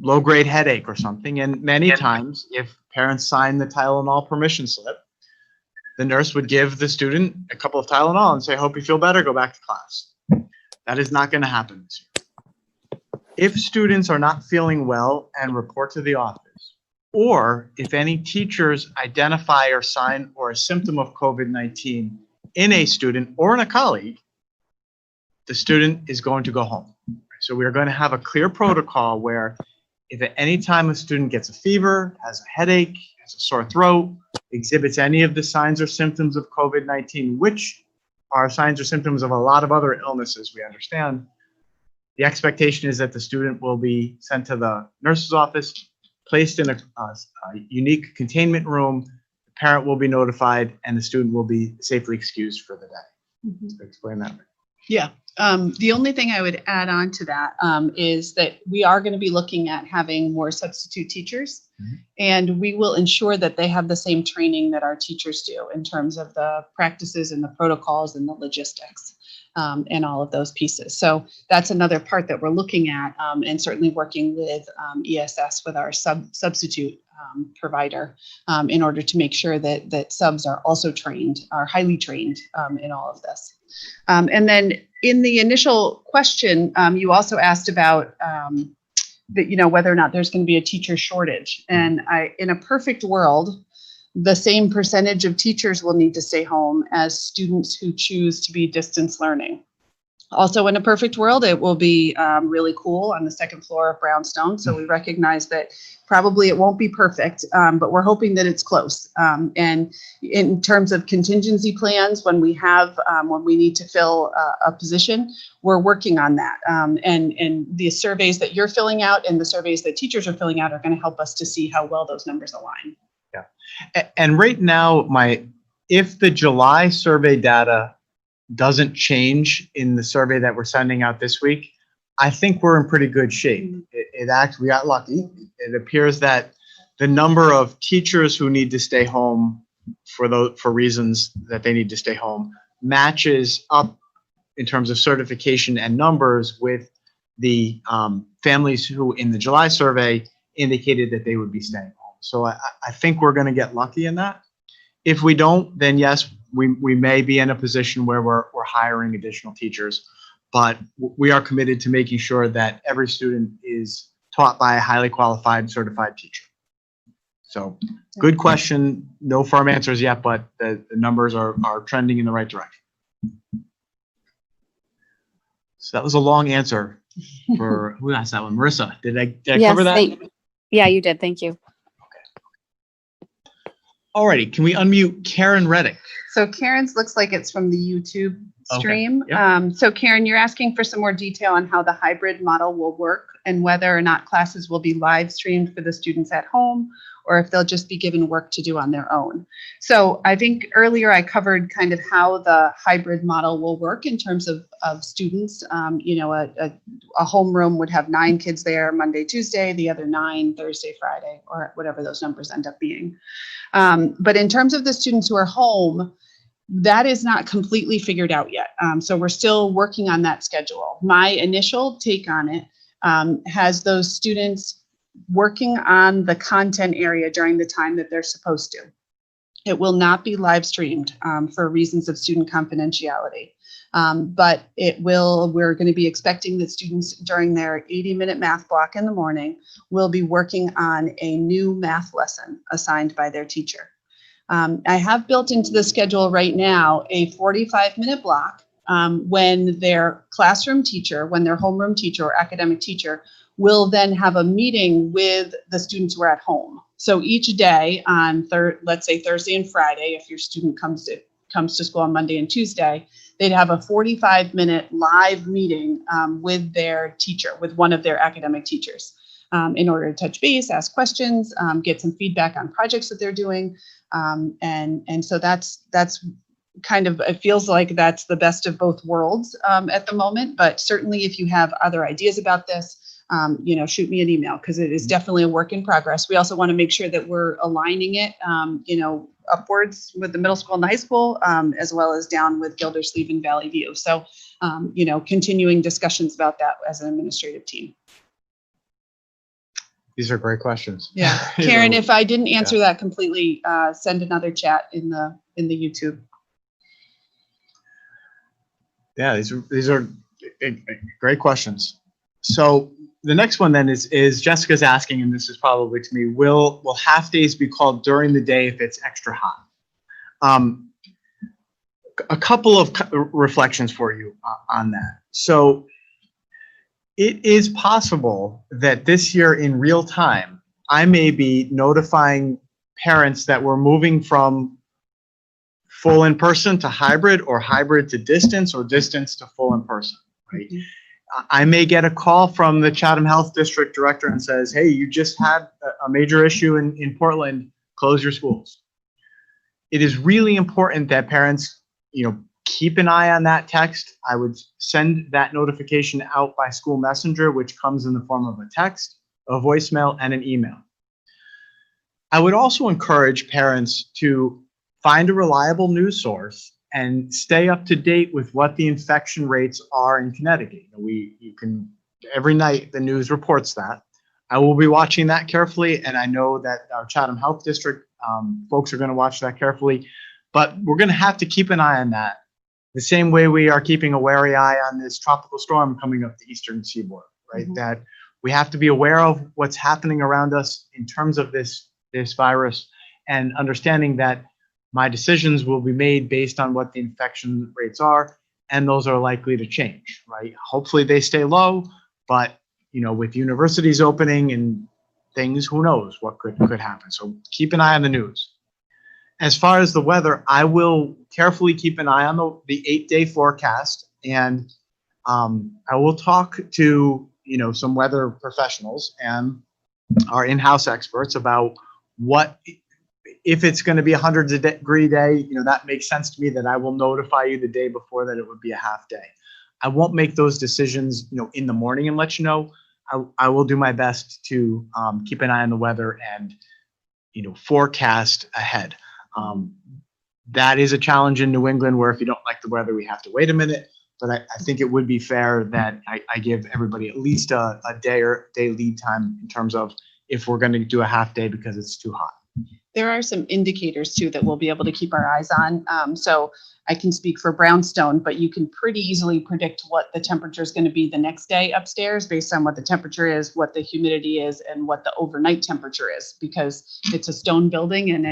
low-grade headache or something. And many times, if parents sign the Tylenol permission slip, the nurse would give the student a couple of Tylenol and say, hope you feel better, go back to class. That is not going to happen this year. If students are not feeling well and report to the office, or if any teachers identify or sign or a symptom of COVID-19 in a student or in a colleague, the student is going to go home. So we are going to have a clear protocol where if at any time a student gets a fever, has a headache, has a sore throat, exhibits any of the signs or symptoms of COVID-19, which are signs or symptoms of a lot of other illnesses, we understand, the expectation is that the student will be sent to the nurse's office, placed in a unique containment room, the parent will be notified, and the student will be safely excused for the day. So explain that. Yeah. The only thing I would add on to that is that we are going to be looking at having more substitute teachers, and we will ensure that they have the same training that our teachers do in terms of the practices and the protocols and the logistics and all of those pieces. So that's another part that we're looking at, and certainly working with ESS, with our substitute provider, in order to make sure that subs are also trained, are highly trained in all of this. And then in the initial question, you also asked about that, whether or not there's going to be a teacher shortage. And in a perfect world, the same percentage of teachers will need to stay home as students who choose to be distance learning. Also, in a perfect world, it will be really cool on the second floor of Brownstone. So we recognize that probably it won't be perfect, but we're hoping that it's close. And in terms of contingency plans, when we need to fill a position, we're working on that. And the surveys that you're filling out and the surveys that teachers are filling out are going to help us to see how well those numbers align. Yeah. And right now, if the July survey data doesn't change in the survey that we're sending out this week, I think we're in pretty good shape. We got lucky. It appears that the number of teachers who need to stay home for reasons that they need to stay home matches up in terms of certification and numbers with the families who in the July survey indicated that they would be staying home. So I think we're going to get lucky in that. If we don't, then yes, we may be in a position where we're hiring additional teachers, but we are committed to making sure that every student is taught by a highly qualified certified teacher. So good question. No firm answers yet, but the numbers are trending in the right direction. So that was a long answer for who asked that one? Marissa, did I cover that? Yeah, you did. Thank you. Alrighty, can we unmute Karen Reddick? So Karen's looks like it's from the YouTube stream. Okay. Yep. So Karen, you're asking for some more detail on how the hybrid model will work and whether or not classes will be live streamed for the students at home, or if they'll just be given work to do on their own. So I think earlier I covered kind of how the hybrid model will work in terms of students. A homeroom would have 9 kids there Monday, Tuesday, the other 9 Thursday, Friday, or whatever those numbers end up being. But in terms of the students who are home, that is not completely figured out yet. So we're still working on that schedule. My initial take on it has those students working on the content area during the time that they're supposed to. It will not be live streamed for reasons of student confidentiality. But we're going to be expecting that students during their 80-minute math block in the morning will be working on a new math lesson assigned by their teacher. I have built into the schedule right now a 45-minute block when their classroom teacher, when their homeroom teacher or academic teacher will then have a meeting with the students who are at home. So each day on let's say Thursday and Friday, if your student comes to school on Monday and Tuesday, they'd have a 45-minute live meeting with their teacher, with one of their academic teachers, in order to touch base, ask questions, get some feedback on projects that they're doing. And so that's kind of, it feels like that's the best of both worlds at the moment. But certainly if you have other ideas about this, shoot me an email, because it is definitely a work in progress. We also want to make sure that we're aligning it, upwards with the middle school and the high school, as well as down with Gildersleeve and Valley View. So, continuing discussions about that as an administrative team. These are great questions. Yeah, Karen, if I didn't answer that completely, send another chat in the YouTube. Yeah, these are great questions. So the next one then is Jessica's asking, and this is probably to me, will half days be called during the day if it's extra hot? A couple of reflections for you on that. So it is possible that this year in real time, I may be notifying parents that we're moving from full in person to hybrid, or hybrid to distance, or distance to full in person, right? I may get a call from the Chatham Health District director and says, hey, you just had a major issue in Portland, close your schools. It is really important that parents, keep an eye on that text. I would send that notification out by school messenger, which comes in the form of a text, a voicemail, and an email. I would also encourage parents to find a reliable news source and stay up to date with what the infection rates are in Connecticut. You can, every night the news reports that. I will be watching that carefully, and I know that our Chatham Health District folks are going to watch that carefully, but we're going to have to keep an eye on that the same way we are keeping a wary eye on this tropical storm coming up the eastern seaboard, right? Mm-hmm. That we have to be aware of what's happening around us in terms of this virus, and understanding that my decisions will be made based on what the infection rates are, and those are likely to change, right? Hopefully they stay low, but with universities opening and things, who knows what could happen. So keep an eye on the news. As far as the weather, I will carefully keep an eye on the 8-day forecast, and I will talk to some weather professionals and our in-house experts about what, if it's going to be 100-degree day, that makes sense to me, that I will notify you the day before that it would be a half day. I won't make those decisions, in the morning and let you know. I will do my best to keep an eye on the weather and, forecast ahead. That is a challenge in New England, where if you don't like the weather, we have to wait a minute. But I think it would be fair that I give everybody at least a day lead time in terms of if we're going to do a half day because it's too hot. There are some indicators too that we'll be able to keep our eyes on. So I can speak for Brownstone, but you can pretty easily predict what the temperature is going to be the next day upstairs based on what the temperature is, what the humidity is, and what the overnight temperature is, because it's a stone building and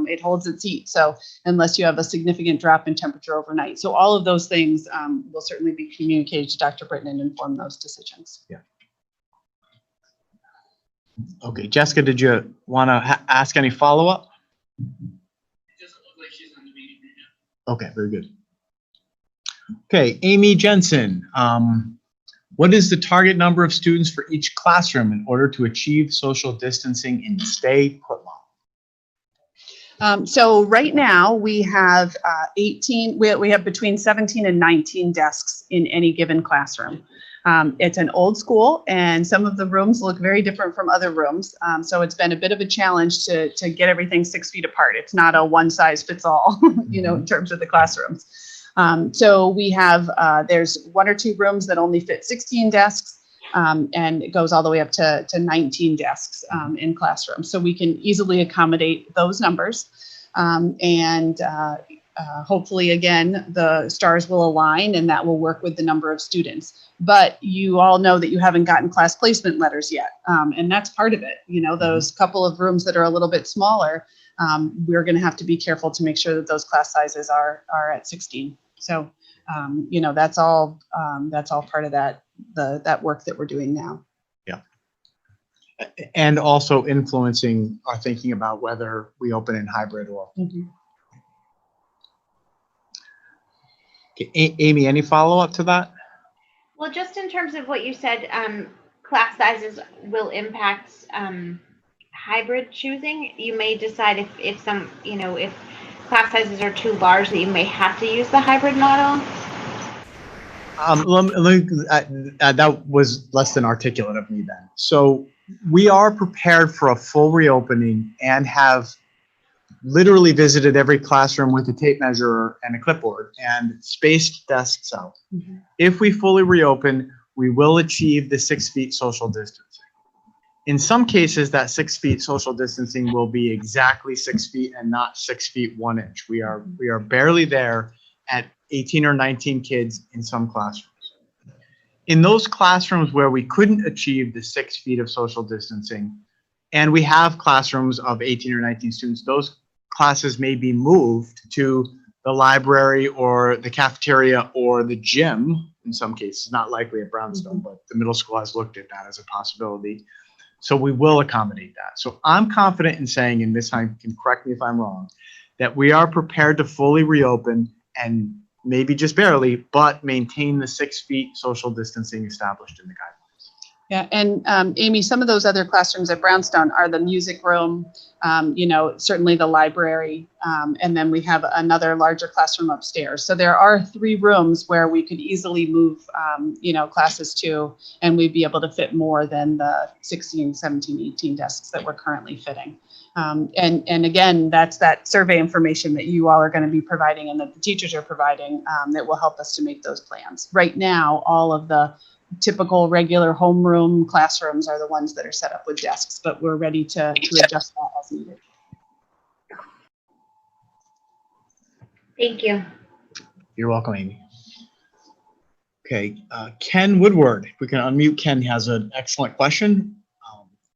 it holds its heat. So unless you have a significant drop in temperature overnight. So all of those things will certainly be communicated to Dr. Britton and inform those decisions. Yeah. Okay, Jessica, did you want to ask any follow-up? It doesn't look like she's on the meeting right now. Okay, very good. Okay, Amy Jensen, what is the target number of students for each classroom in order to achieve social distancing in stay put law? So right now we have 18, we have between 17 and 19 desks in any given classroom. It's an old school, and some of the rooms look very different from other rooms. So it's been a bit of a challenge to get everything 6 feet apart. It's not a one size fits all, in terms of the classrooms. So we have, there's 1 or 2 rooms that only fit 16 desks, and it goes all the way up to 19 desks in classrooms. So we can easily accommodate those numbers. Hopefully, again, the stars will align and that will work with the number of students. But you all know that you haven't gotten class placement letters yet. And that's part of it. Those couple of rooms that are a little bit smaller, we're going to have to be careful to make sure that those class sizes are at 16. So, that's all part of that work that we're doing now. Yeah. And also influencing our thinking about whether we open in hybrid or. Mm-hmm. Okay, Amy, any follow-up to that? Well, just in terms of what you said, class sizes will impact hybrid choosing. You may decide if class sizes are too large that you may have to use the hybrid model. That was less than articulate of me then. So we are prepared for a full reopening and have literally visited every classroom with a tape measure and a clipboard and spaced desks out. Mm-hmm. If we fully reopen, we will achieve the 6 feet social distancing. In some cases, that 6 feet social distancing will be exactly 6 feet and not 6 feet 1 inch. We are barely there at 18 or 19 kids in some classrooms. In those classrooms where we couldn't achieve the 6 feet of social distancing, and we have classrooms of 18 or 19 students, those classes may be moved to the library or the cafeteria or the gym. In some cases, not likely at Brownstone, but the middle school has looked at that as a possibility. So we will accommodate that. So I'm confident in saying, and Ms. Hine can correct me if I'm wrong, that we are prepared to fully reopen and maybe just barely, but maintain the 6 feet social distancing established in the guidelines. Yeah, and Amy, some of those other classrooms at Brownstone are the music room, certainly the library, and then we have another larger classroom upstairs. So there are 3 rooms where we could easily move, classes to, and we'd be able to fit more than the 16, 17, 18 desks that we're currently fitting. And again, that's that survey information that you all are going to be providing and that the teachers are providing that will help us to make those plans. Right now, all of the typical regular homeroom classrooms are the ones that are set up with desks, but we're ready to adjust that as needed. Thank you. You're welcome, Amy. Okay, Ken Woodward, if we can unmute Ken, has an excellent question.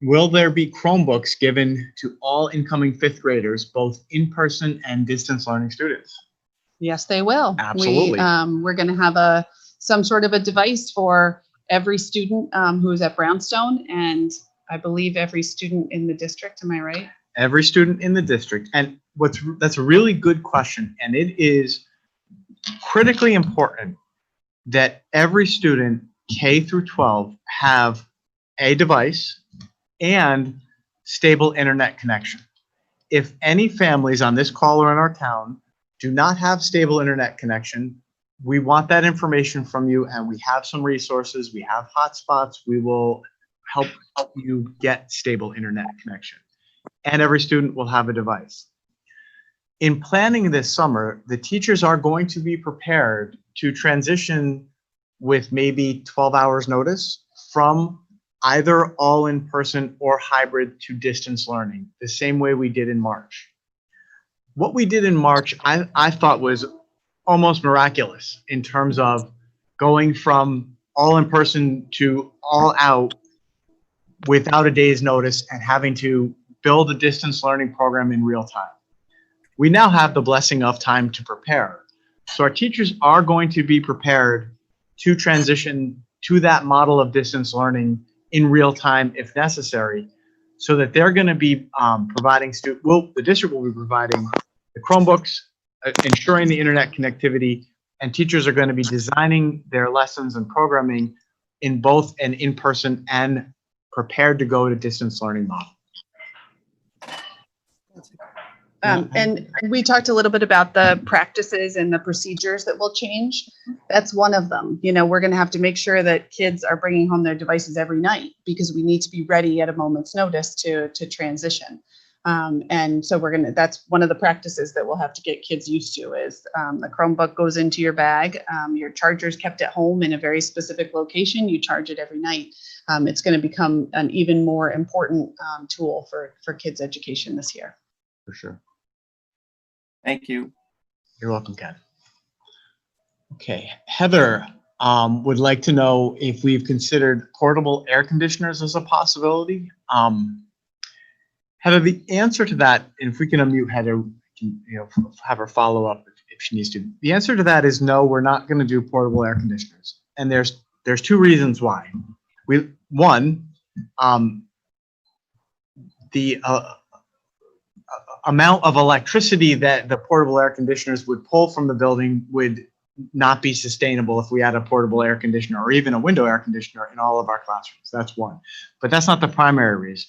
Will there be Chromebooks given to all incoming 5th graders, both in-person and distance learning students? Yes, they will. Absolutely. We're going to have some sort of a device for every student who is at Brownstone, and I believe every student in the district. Am I right? Every student in the district. And that's a really good question. And it is critically important that every student K through 12 have a device and stable internet connection. If any families on this call or in our town do not have stable internet connection, we want that information from you, and we have some resources. We have hotspots. We will help you get stable internet connection. And every student will have a device. In planning this summer, the teachers are going to be prepared to transition with maybe 12 hours notice from either all in person or hybrid to distance learning, the same way we did in March. What we did in March, I thought was almost miraculous in terms of going from all in person to all out without a day's notice and having to build a distance learning program in real time. We now have the blessing of time to prepare. So our teachers are going to be prepared to transition to that model of distance learning in real time if necessary, so that they're going to be providing the district will be providing the Chromebooks, ensuring the internet connectivity, and teachers are going to be designing their lessons and programming in both an in-person and prepared to go to distance learning model. And we talked a little bit about the practices and the procedures that will change. That's one of them. We're going to have to make sure that kids are bringing home their devices every night because we need to be ready at a moment's notice to transition. And so that's one of the practices that we'll have to get kids used to is the Chromebook goes into your bag. Your charger's kept at home in a very specific location. You charge it every night. It's going to become an even more important tool for kids' education this year. For sure. Thank you. You're welcome, Ken. Okay, Heather would like to know if we've considered portable air conditioners as a possibility. Heather, the answer to that, and if we can unmute Heather, we can have her follow up if she needs to. The answer to that is no, we're not going to do portable air conditioners, and there's 2 reasons why. One, the amount of electricity that the portable air conditioners would pull from the building would not be sustainable if we had a portable air conditioner or even a window air conditioner in all of our classrooms. That's one. But that's not the primary reason.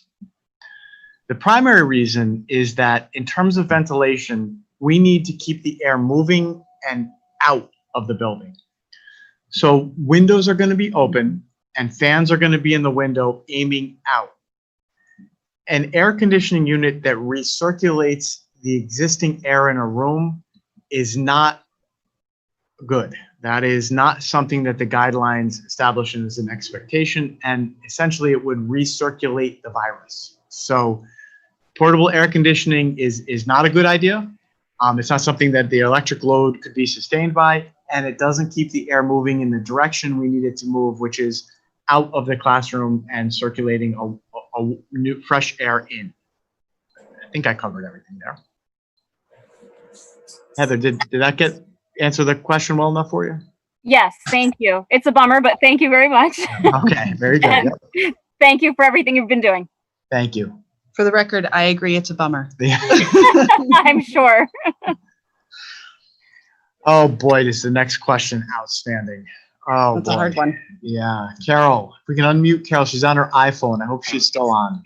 The primary reason is that in terms of ventilation, we need to keep the air moving and out of the building. So windows are going to be open and fans are going to be in the window aiming out. An air conditioning unit that recirculates the existing air in a room is not good. That is not something that the guidelines establish as an expectation, and essentially it would recirculate the virus. So portable air conditioning is not a good idea. It's not something that the electric load could be sustained by, and it doesn't keep the air moving in the direction we need it to move, which is out of the classroom and circulating a new fresh air in. I think I covered everything there. Heather, did that answer the question well enough for you? Yes, thank you. It's a bummer, but thank you very much. Okay, very good. And Yep. thank you for everything you've been doing. Thank you. For the record, I agree, it's a bummer. I'm sure. Oh boy, this is the next question outstanding. Oh, That's boy. a hard one. Yeah, Carol, if we can unmute Carol, she's on her iPhone. I hope she's still on.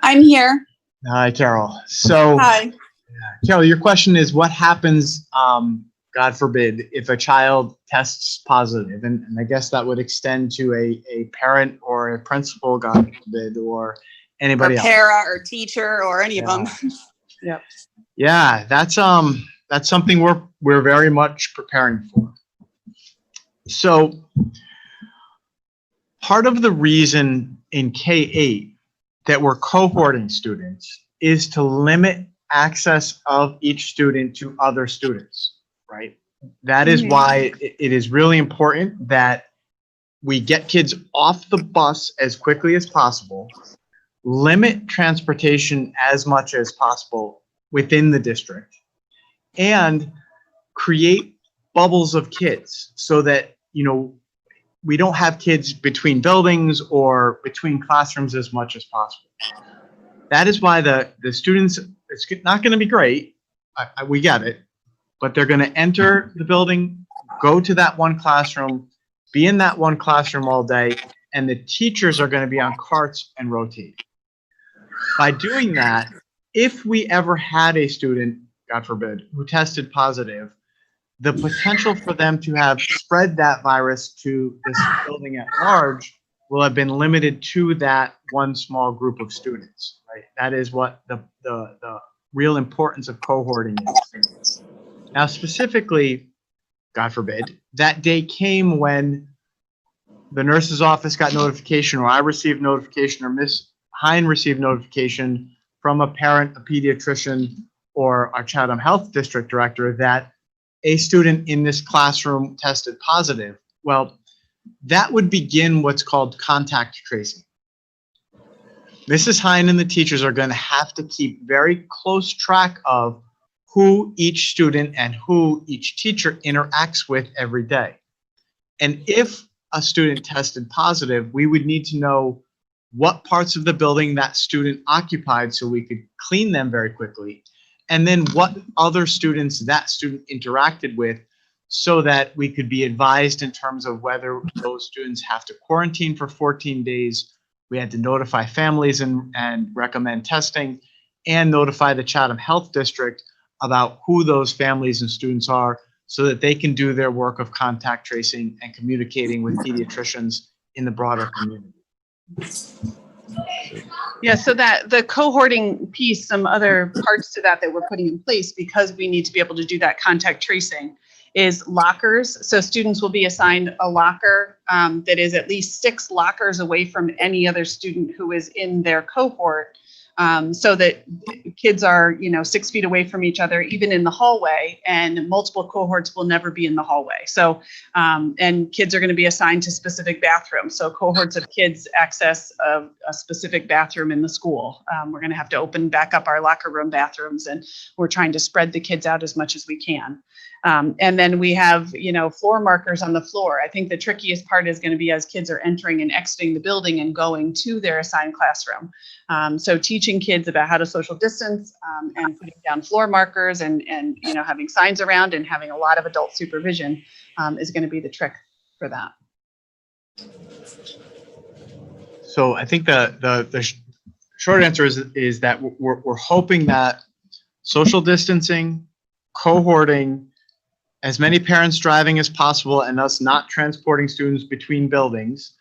I'm here. Hi, Carol. So, Hi. Carol, your question is what happens, God forbid, if a child tests positive? And I guess that would extend to a parent or a principal, God forbid, or anybody Or else. para or teacher or any of them. Yep. Yeah, that's something we're very much preparing for. So part of the reason in K-8 that we're cohorting students is to limit access of each student to other students, right? That is why it is really important that we get kids off the bus as quickly as possible, limit transportation as much as possible within the district, and create bubbles of kids so that, you know, we don't have kids between buildings or between classrooms as much as possible. That is why the students, it's not going to be great. We get it, but they're going to enter the building, go to that one classroom, be in that one classroom all day, and the teachers are going to be on carts and rotate. By doing that, if we ever had a student, God forbid, who tested positive, the potential for them to have spread that virus to this building at large will have been limited to that one small group of students, right? That is what the real importance of cohorting is. Now, specifically, God forbid, that day came when the nurse's office got notification, or I received notification, or Miss Hine received notification from a parent, a pediatrician, or our Chatham Health District Director that a student in this classroom tested positive. Well, that would begin what's called contact tracing. Mrs. Hine and the teachers are going to have to keep very close track of who each student and who each teacher interacts with every day. And if a student tested positive, we would need to know what parts of the building that student occupied so we could clean them very quickly, and then what other students that student interacted with so that we could be advised in terms of whether those students have to quarantine for 14 days. We had to notify families and recommend testing, and notify the Chatham Health District about who those families and students are so that they can do their work of contact tracing and communicating with pediatricians in the broader community. Yeah, so that the cohorting piece, some other parts to that we're putting in place because we need to be able to do that contact tracing is lockers. So students will be assigned a locker that is at least 6 lockers away from any other student who is in their cohort, so that kids are, 6 feet away from each other, even in the hallway, and multiple cohorts will never be in the hallway. So, and kids are going to be assigned to specific bathrooms. So cohorts of kids access a specific bathroom in the school. We're going to have to open back up our locker room bathrooms, and we're trying to spread the kids out as much as we can. And then we have, floor markers on the floor. I think the trickiest part is going to be as kids are entering and exiting the building and going to their assigned classroom. So teaching kids about how to social distance, and putting down floor markers and having signs around and having a lot of adult supervision is going to be the trick for that. So I think the short answer is that we're hoping that social distancing, cohorting, as many parents driving as possible, and us not transporting students between buildings,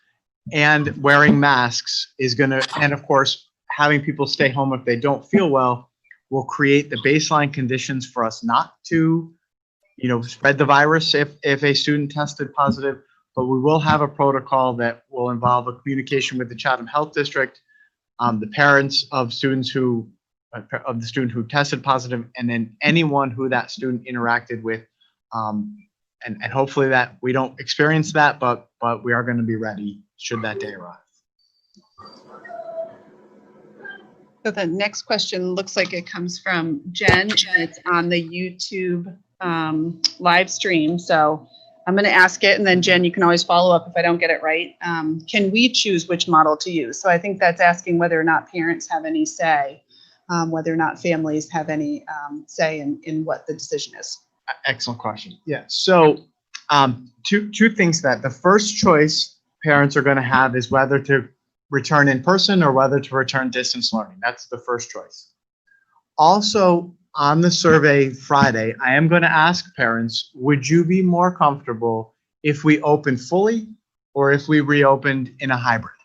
and wearing masks is going to, and of course, having people stay home if they don't feel well, will create the baseline conditions for us not to, spread the virus if a student tested positive. But we will have a protocol that will involve a communication with the Chatham Health District, the parents of the student who tested positive, and then anyone who that student interacted with and hopefully that we don't experience that, but we are going to be ready should that day arrive. So the next question looks like it comes from Jen, and it's on the YouTube live stream. So I'm going to ask it, and then Jen, you can always follow up if I don't get it right. Can we choose which model to use? So I think that's asking whether or not parents have any say, whether or not families have any say in what the decision is. Excellent question. Yeah. So two things that the first choice parents are going to have is whether to return in person or whether to return distance learning. That's the first choice. Also, on the survey Friday, I am going to ask parents, would you be more comfortable if we opened fully or if we reopened in a hybrid?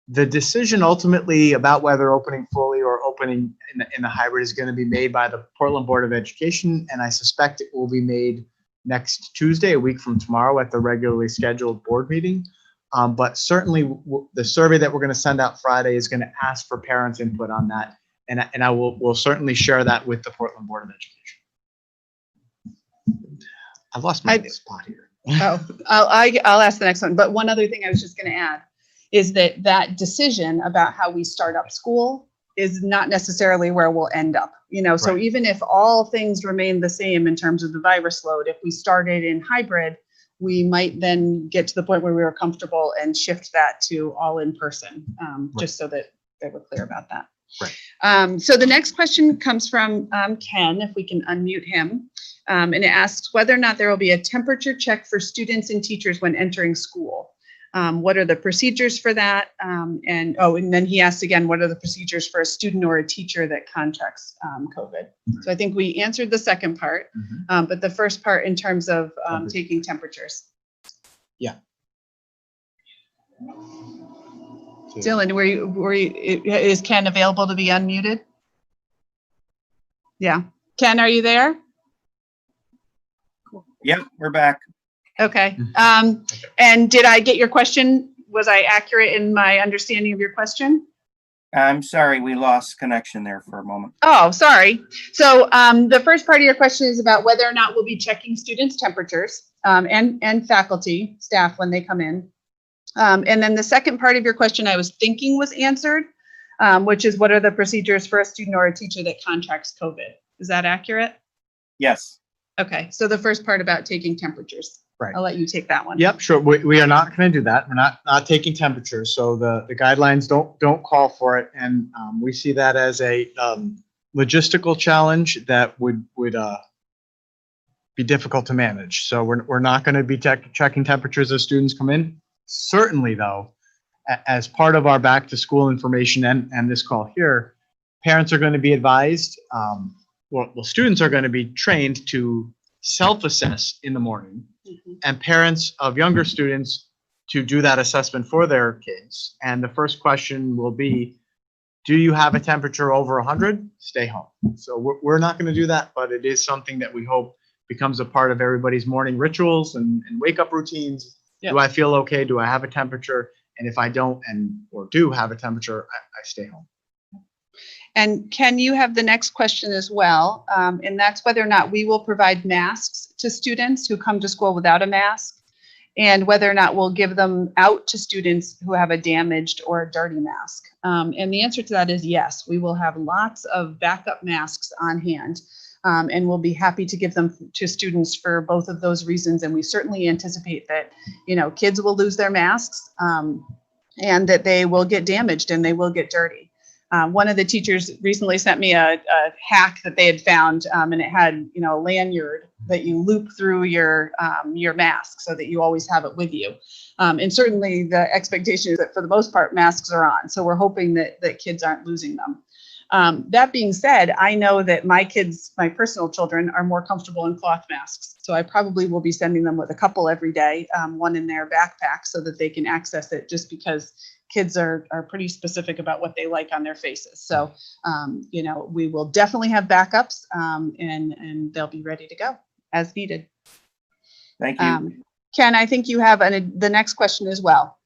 The decision ultimately about whether opening fully or opening in a hybrid is going to be made by the Portland Board of Education, and I suspect it will be made next Tuesday, a week from tomorrow, at the regularly scheduled board meeting. But certainly the survey that we're going to send out Friday is going to ask for parents' input on that, and I will certainly share that with the Portland Board of Education. I've lost my spot here. Oh, I'll ask the next one. But one other thing I was just going to add is that decision about how we start up school is not necessarily where we'll end up. So Right. even if all things remain the same in terms of the virus load, if we started in hybrid, we might then get to the point where we were comfortable and shift that to all in person, just so that we're clear about that. Right. So the next question comes from Ken, if we can unmute him. And it asks whether or not there will be a temperature check for students and teachers when entering school. What are the procedures for that? And then he asked again, what are the procedures for a student or a teacher that contracts COVID? So I think we answered the second part, but the first part in terms of taking temperatures. Yeah. Dylan, is Ken available to be unmuted? Yeah. Ken, are you there? Yep, we're back. Okay. And did I get your question? Was I accurate in my understanding of your question? I'm sorry, we lost connection there for a moment. Oh, sorry. So the first part of your question is about whether or not we'll be checking students' temperatures and faculty, staff when they come in. And then the second part of your question I was thinking was answered, which is what are the procedures for a student or a teacher that contracts COVID? Is that accurate? Yes. Okay. So the first part about taking temperatures. Right. I'll let you take that one. Yep, sure. We are not going to do that. We're not taking temperatures. So the guidelines don't call for it, and we see that as a logistical challenge that would be difficult to manage. So we're not going to be checking temperatures as students come in. Certainly, though, as part of our back to school information and this call here, parents are going to be advised. Students are going to be trained to self-assess in the morning, and parents of younger students to do that assessment for their kids. And the first question will be, do you have a temperature over 100? Stay home. So we're not going to do that, but it is something that we hope becomes a part of everybody's morning rituals and wake up routines. Yep. Do I feel okay? Do I have a temperature? And if I don't or do have a temperature, I stay home. And Ken, you have the next question as well, and that's whether or not we will provide masks to students who come to school without a mask, and whether or not we'll give them out to students who have a damaged or a dirty mask. And the answer to that is yes. We will have lots of backup masks on hand, and we'll be happy to give them to students for both of those reasons. And we certainly anticipate that, kids will lose their masks, and that they will get damaged and they will get dirty. One of the teachers recently sent me a hack that they had found, and it had, a lanyard that you loop through your mask so that you always have it with you. And certainly the expectation is that for the most part, masks are on. So we're hoping that kids aren't losing them. That being said, I know that my personal children are more comfortable in cloth masks. So I probably will be sending them with a couple every day, one in their backpack so that they can access it, just because kids are pretty specific about what they like on their faces. So, we will definitely have backups, and they'll be ready to go as needed. Thank you. Ken, I think you have the next question as well,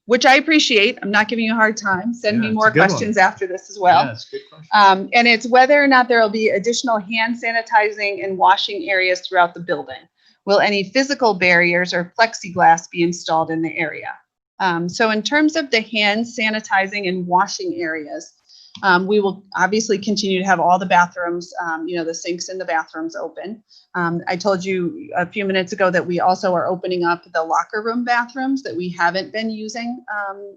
which I appreciate. I'm not giving you a hard time. Send me more questions after this as well. Yeah, that's a good question. And it's whether or not there will be additional hand sanitizing and washing areas throughout the building. Will any physical barriers or plexiglass be installed in the area? So in terms of the hand sanitizing and washing areas, we will obviously continue to have all the bathrooms, the sinks in the bathrooms open. I told you a few minutes ago that we also are opening up the locker room bathrooms that we haven't been using,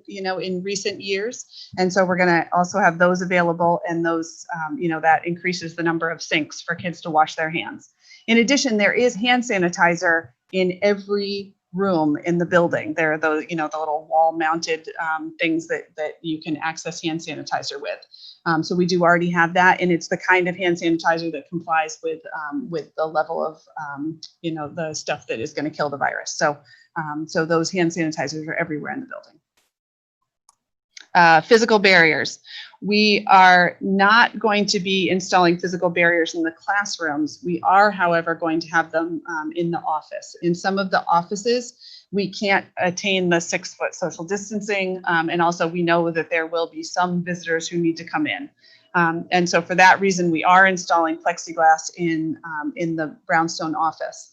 in recent years. And so we're going to also have those available, and those, that increases the number of sinks for kids to wash their hands. In addition, there is hand sanitizer in every room in the building. There are the little wall mounted things that you can access hand sanitizer with. So we do already have that, and it's the kind of hand sanitizer that complies with the level of the stuff that is going to kill the virus. So those hand sanitizers are everywhere in the building. Physical barriers. We are not going to be installing physical barriers in the classrooms. We are, however, going to have them in the office. In some of the offices, we can't attain the 6-foot social distancing. And also we know that there will be some visitors who need to come in. And so for that reason, we are installing plexiglass in the Brownstone office.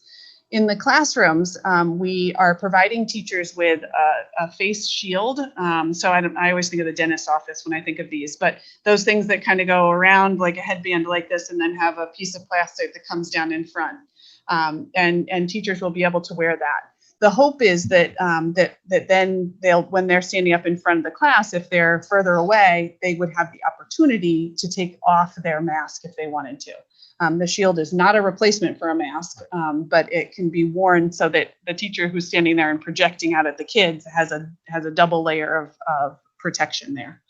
In the classrooms, we are providing teachers with a face shield. So I always think of the dentist's office when I think of these, but those things that kind of go around like a headband like this and then have a piece of plastic that comes down in front. And teachers will be able to wear that. The hope is that then when they're standing up in front of the class, if they're further away, they would have the opportunity to take off their mask if they wanted to. The shield is not a replacement for a mask, but it can be worn so that the teacher who's standing there and projecting out at the kids has a double layer of protection there.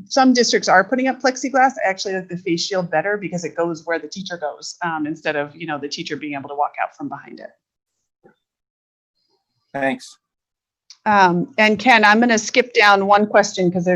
Some districts are putting up plexiglass. I actually like the face shield better because it goes where the teacher goes instead of the teacher being able to walk out from behind it. Thanks. And Ken, I'm going to skip down one question because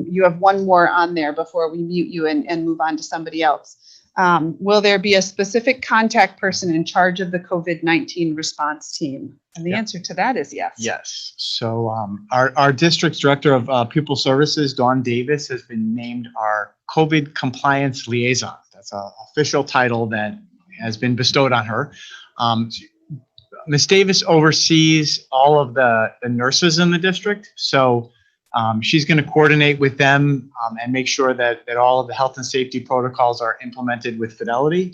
you have one more on there before we mute you and move on to somebody else. Will there be a specific contact person in charge of the COVID-19 response team? And the answer to that is yes. Yes. So our district's director of pupil services, Dawn Davis, has been named our COVID compliance liaison. That's an official title that has been bestowed on her. Ms. Davis oversees all of the nurses in the district. So she's going to coordinate with them and make sure that all of the health and safety protocols are implemented with fidelity.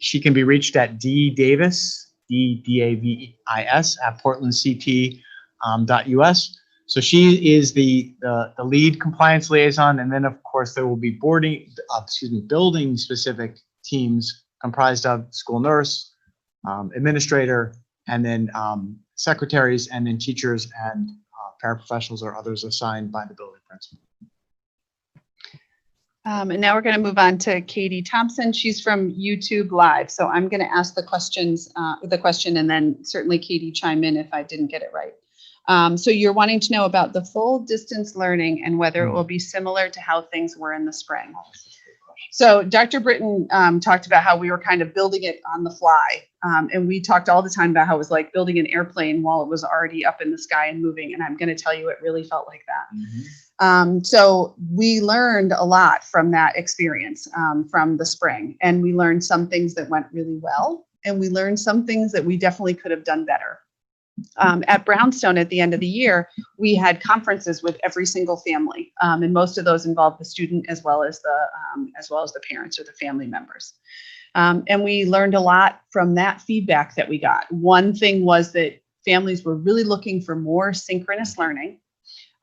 She can be reached at ddavis, D-D-A-V-I-S, at portlandct.us. So she is the lead compliance liaison. And then, of course, there will be building specific teams comprised of school nurse, administrator, and then secretaries, and then teachers and paraprofessionals or others assigned by the building principal. And now we're going to move on to Katie Thompson. She's from YouTube Live. So I'm going to ask the question, and then certainly Katie chime in if I didn't get it right. So you're wanting to know about the full distance learning and whether it will be similar to how things were in the spring. So Dr. Britton talked about how we were kind of building it on the fly. And we talked all the time about how it was like building an airplane while it was already up in the sky and moving. And I'm going to tell you, it really felt like that. Mm-hmm. So we learned a lot from that experience from the spring. And we learned some things that went really well. And we learned some things that we definitely could have done better. At Brownstone at the end of the year, we had conferences with every single family, and most of those involved the student as well as the parents or the family members. And we learned a lot from that feedback that we got. One thing was that families were really looking for more synchronous learning,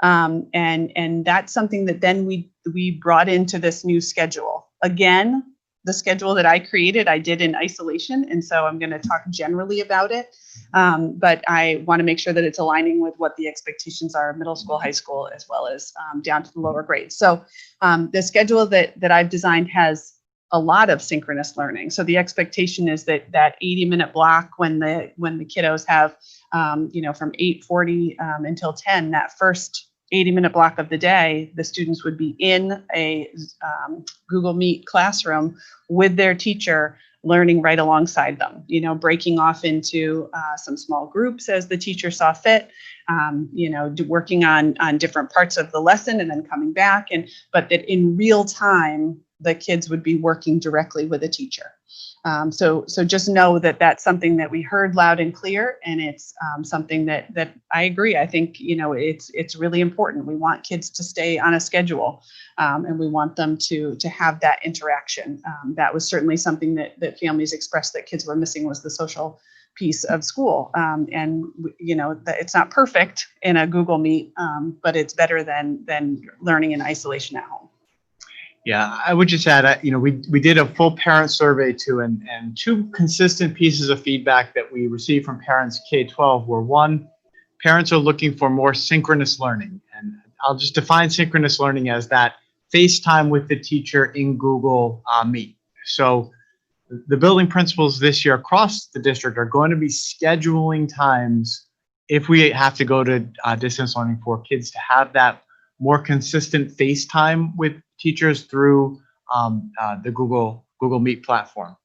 and that's something that then we brought into this new schedule. Again, the schedule that I created, I did in isolation, and so I'm going to talk generally about it. But I want to make sure that it's aligning with what the expectations are of middle school, high school, as well as down to the lower grades. So the schedule that I've designed has a lot of synchronous learning. So the expectation is that 80-minute block when the kiddos have, from 8:40 until 10, that first 80-minute block of the day, the students would be in a Google Meet classroom with their teacher, learning right alongside them, breaking off into some small groups as the teacher saw fit, working on different parts of the lesson and then coming back. But that in real time, the kids would be working directly with a teacher. So just know that that's something that we heard loud and clear, and it's something that I agree. I think, it's really important. We want kids to stay on a schedule, and we want them to have that interaction. That was certainly something that families expressed that kids were missing, was the social piece of school. And it's not perfect in a Google Meet, but it's better than learning in isolation at home. Yeah, I would just add, we did a full parent survey too, and two consistent pieces of feedback that we received from parents K-12 were, one, parents are looking for more synchronous learning. And I'll just define synchronous learning as that FaceTime with the teacher in Google Meet. So the building principals this year across the district are going to be scheduling times, if we have to go to distance learning, for kids to have that more consistent FaceTime with teachers through the Google Meet platform.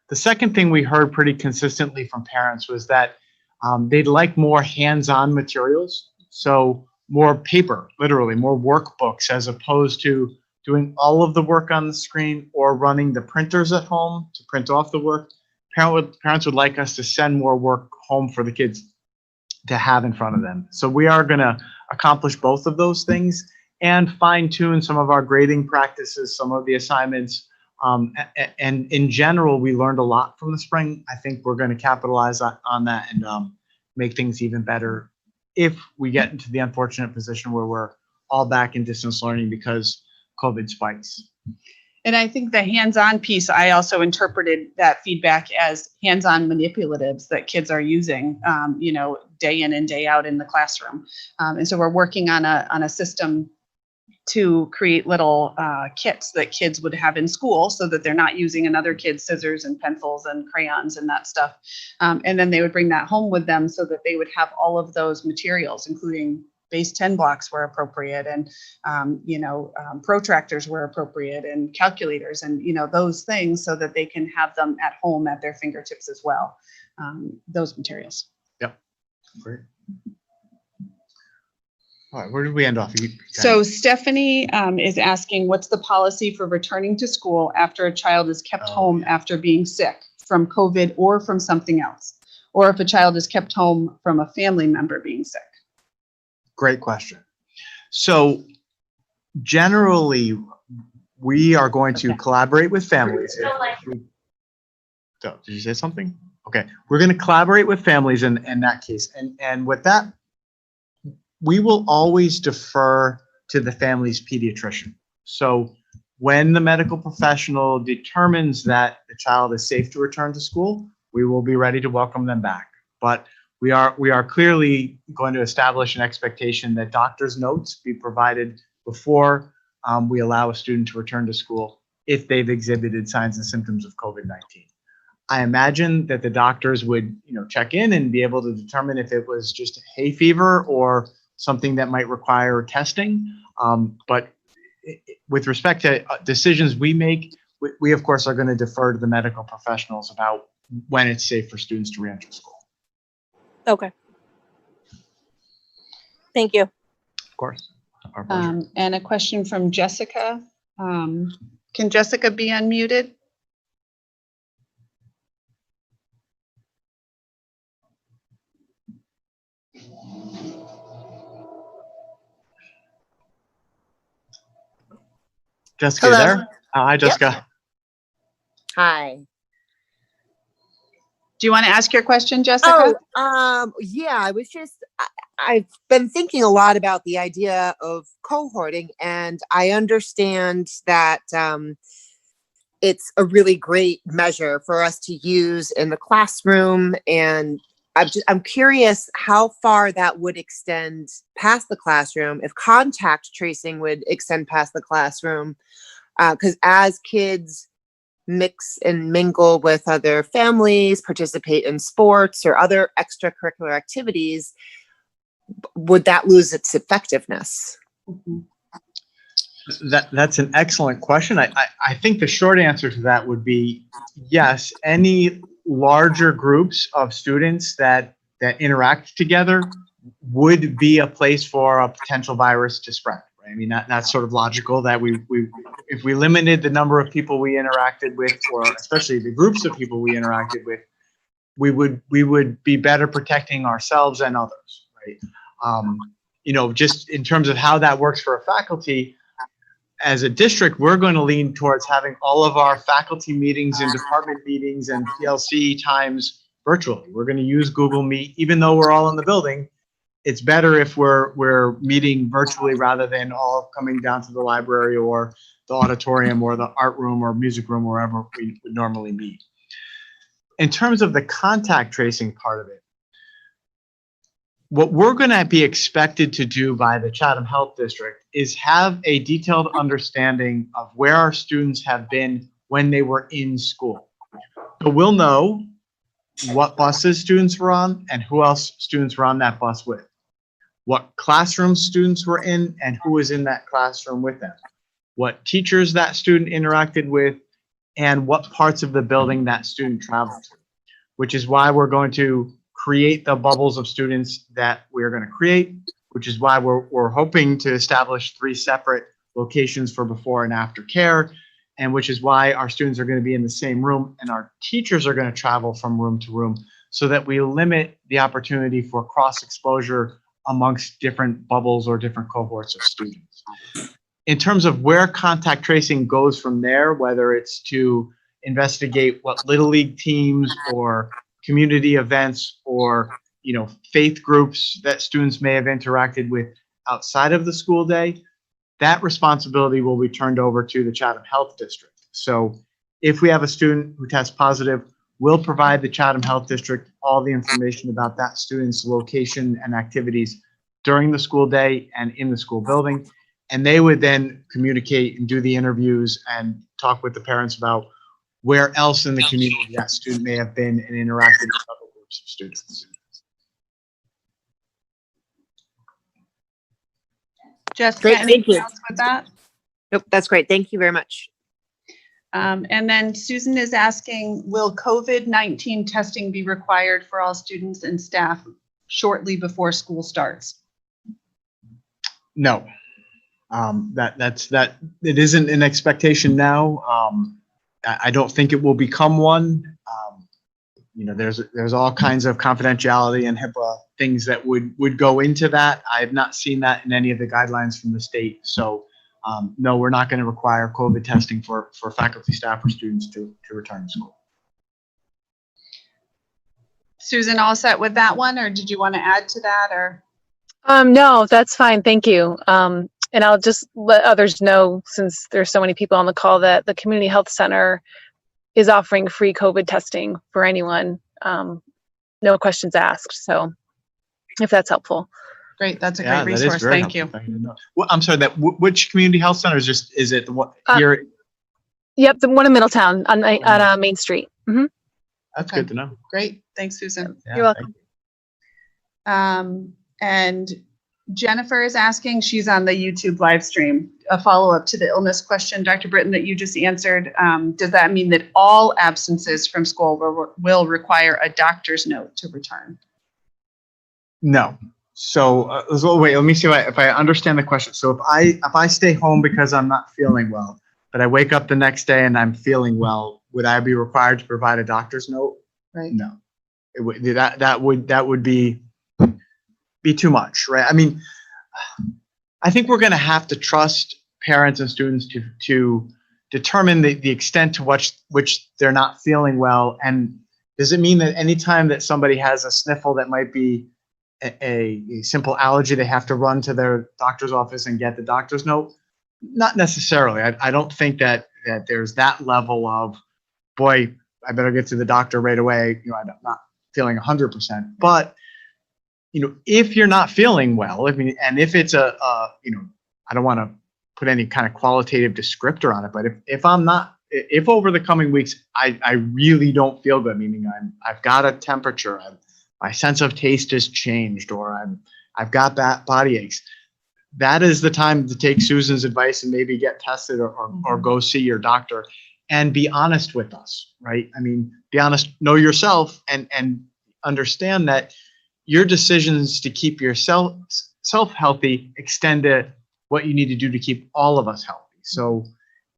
The second thing we heard pretty consistently from parents was that they'd like more hands-on materials. So more paper, literally more workbooks, as opposed to doing all of the work on the screen or running the printers at home to print off the work. Parents would like us to send more work home for the kids to have in front of them. So we are going to accomplish both of those things and fine tune some of our grading practices, some of the assignments. And in general, we learned a lot from the spring. I think we're going to capitalize on that and make things even better if we get into the unfortunate position where we're all back in distance learning because COVID spikes. And I think the hands-on piece, I also interpreted that feedback as hands-on manipulatives that kids are using, day in and day out in the classroom. And so we're working on a system to create little kits that kids would have in school so that they're not using another kid's scissors and pencils and crayons and that stuff. And then they would bring that home with them so that they would have all of those materials, including base 10 blocks were appropriate, and protractors were appropriate, and calculators, and those things, so that they can have them at home at their fingertips as well. Those materials. Yep. Great. All right, where did we end off? So Stephanie is asking, what's the policy for returning to school after a child is kept home after being sick from COVID or from something else, or if a child is kept home from a family member being sick? Great question. So generally, we are going to collaborate with families. Did you say something? Okay, we're going to collaborate with families in that case. And with that, we will always defer to the family's pediatrician. So when the medical professional determines that the child is safe to return to school, we will be ready to welcome them back. But we are clearly going to establish an expectation that doctor's notes be provided before we allow a student to return to school if they've exhibited signs and symptoms of COVID-19. I imagine that the doctors would, check in and be able to determine if it was just hay fever or something that might require testing. But with respect to decisions we make, we of course are going to defer to the medical professionals about when it's safe for students to re-enter school. Okay. Thank you. Of course. Our pleasure. And a question from Jessica. Can Jessica be unmuted? Jessica, Hello. there? Hi, Jessica. Yep. Hi. Do you want to ask your question, Jessica? Yeah, I've been thinking a lot about the idea of cohorting, and I understand that it's a really great measure for us to use in the classroom, and I'm curious how far that would extend past the classroom, if contact tracing would extend past the classroom, because as kids mix and mingle with other families, participate in sports or other extracurricular activities, would that lose its effectiveness? Mm-hmm. That's an excellent question. I think the short answer to that would be yes. Any larger groups of students that interact together would be a place for a potential virus to spread, right? I mean, that's sort of logical that if we limited the number of people we interacted with, or especially the groups of people we interacted with, we would be better protecting ourselves and others, right? Just in terms of how that works for a faculty, as a district, we're going to lean towards having all of our faculty meetings and department meetings and PLC times virtually. We're going to use Google Meet, even though we're all in the building. It's better if we're meeting virtually rather than all coming down to the library or the auditorium or the art room or music room, wherever we would normally meet. In terms of the contact tracing part of it, what we're going to be expected to do by the Chatham Health District is have a detailed understanding of where our students have been when they were in school. So we'll know what buses students were on and who else students were on that bus with, what classrooms students were in and who was in that classroom with them, what teachers that student interacted with, and what parts of the building that student traveled to, which is why we're going to create the bubbles of students that we're going to create, which is why we're hoping to establish 3 separate locations for before and after care, and which is why our students are going to be in the same room and our teachers are going to travel from room to room, so that we limit the opportunity for cross exposure amongst different bubbles or different cohorts of students. In terms of where contact tracing goes from there, whether it's to investigate what Little League teams or community events or faith groups that students may have interacted with outside of the school day, that responsibility will be turned over to the Chatham Health District. So if we have a student who tests positive, we'll provide the Chatham Health District all the information about that student's location and activities during the school day and in the school building. And they would then communicate and do the interviews and talk with the parents about where else in the community that student may have been and interacted with other groups of students. Jessica, Great, thank anything you. else with that? Nope, that's great. Thank you very much. And then Susan is asking, will COVID-19 testing be required for all students and staff shortly before school starts? No, it isn't an expectation now. I don't think it will become one. There's all kinds of confidentiality and HIPAA things that would go into that. I have not seen that in any of the guidelines from the state. So no, we're not going to require COVID testing for faculty, staff, or students to return to school. Susan, all set with that one, or did you want to add to that, or? No, that's fine. Thank you. And I'll just let others know, since there's so many people on the call, that the Community Health Center is offering free COVID testing for anyone. No questions asked. So if that's helpful. Great. That's a Yeah, great that is resource. very Thank you. helpful. Well, I'm sorry, which community health center is it the one here? Yep, the one in Middletown on Main Street. Mm-hmm. That's Okay. good to know. Great. Thanks, Susan. Yeah, You're welcome. And Jennifer is asking, she's on the YouTube live stream, a follow-up to the illness question, Dr. Britton, that you just answered. Does that mean that all absences from school will require a doctor's note to return? No. So wait, let me see if I understand the question. So if I stay home because I'm not feeling well, but I wake up the next day and I'm feeling well, would I be required to provide a doctor's note? Right. No. It would, that would be too much, right? I mean, I think we're going to have to trust parents and students to determine the extent to which they're not feeling well. And does it mean that anytime that somebody has a sniffle that might be a simple allergy, they have to run to their doctor's office and get the doctor's note? Not necessarily. I don't think that there's that level of, boy, I better get to the doctor right away. I'm not feeling 100%. But if you're not feeling well, and if it's I don't want to put any kind of qualitative descriptor on it, but if over the coming weeks I really don't feel good, meaning I've got a temperature, my sense of taste has changed, or I've got body aches, that is the time to take Susan's advice and maybe get tested or go see your doctor and be honest with us, right? I mean, be honest, know yourself, and understand that your decisions to keep yourself healthy extend to what you need to do to keep all of us healthy. So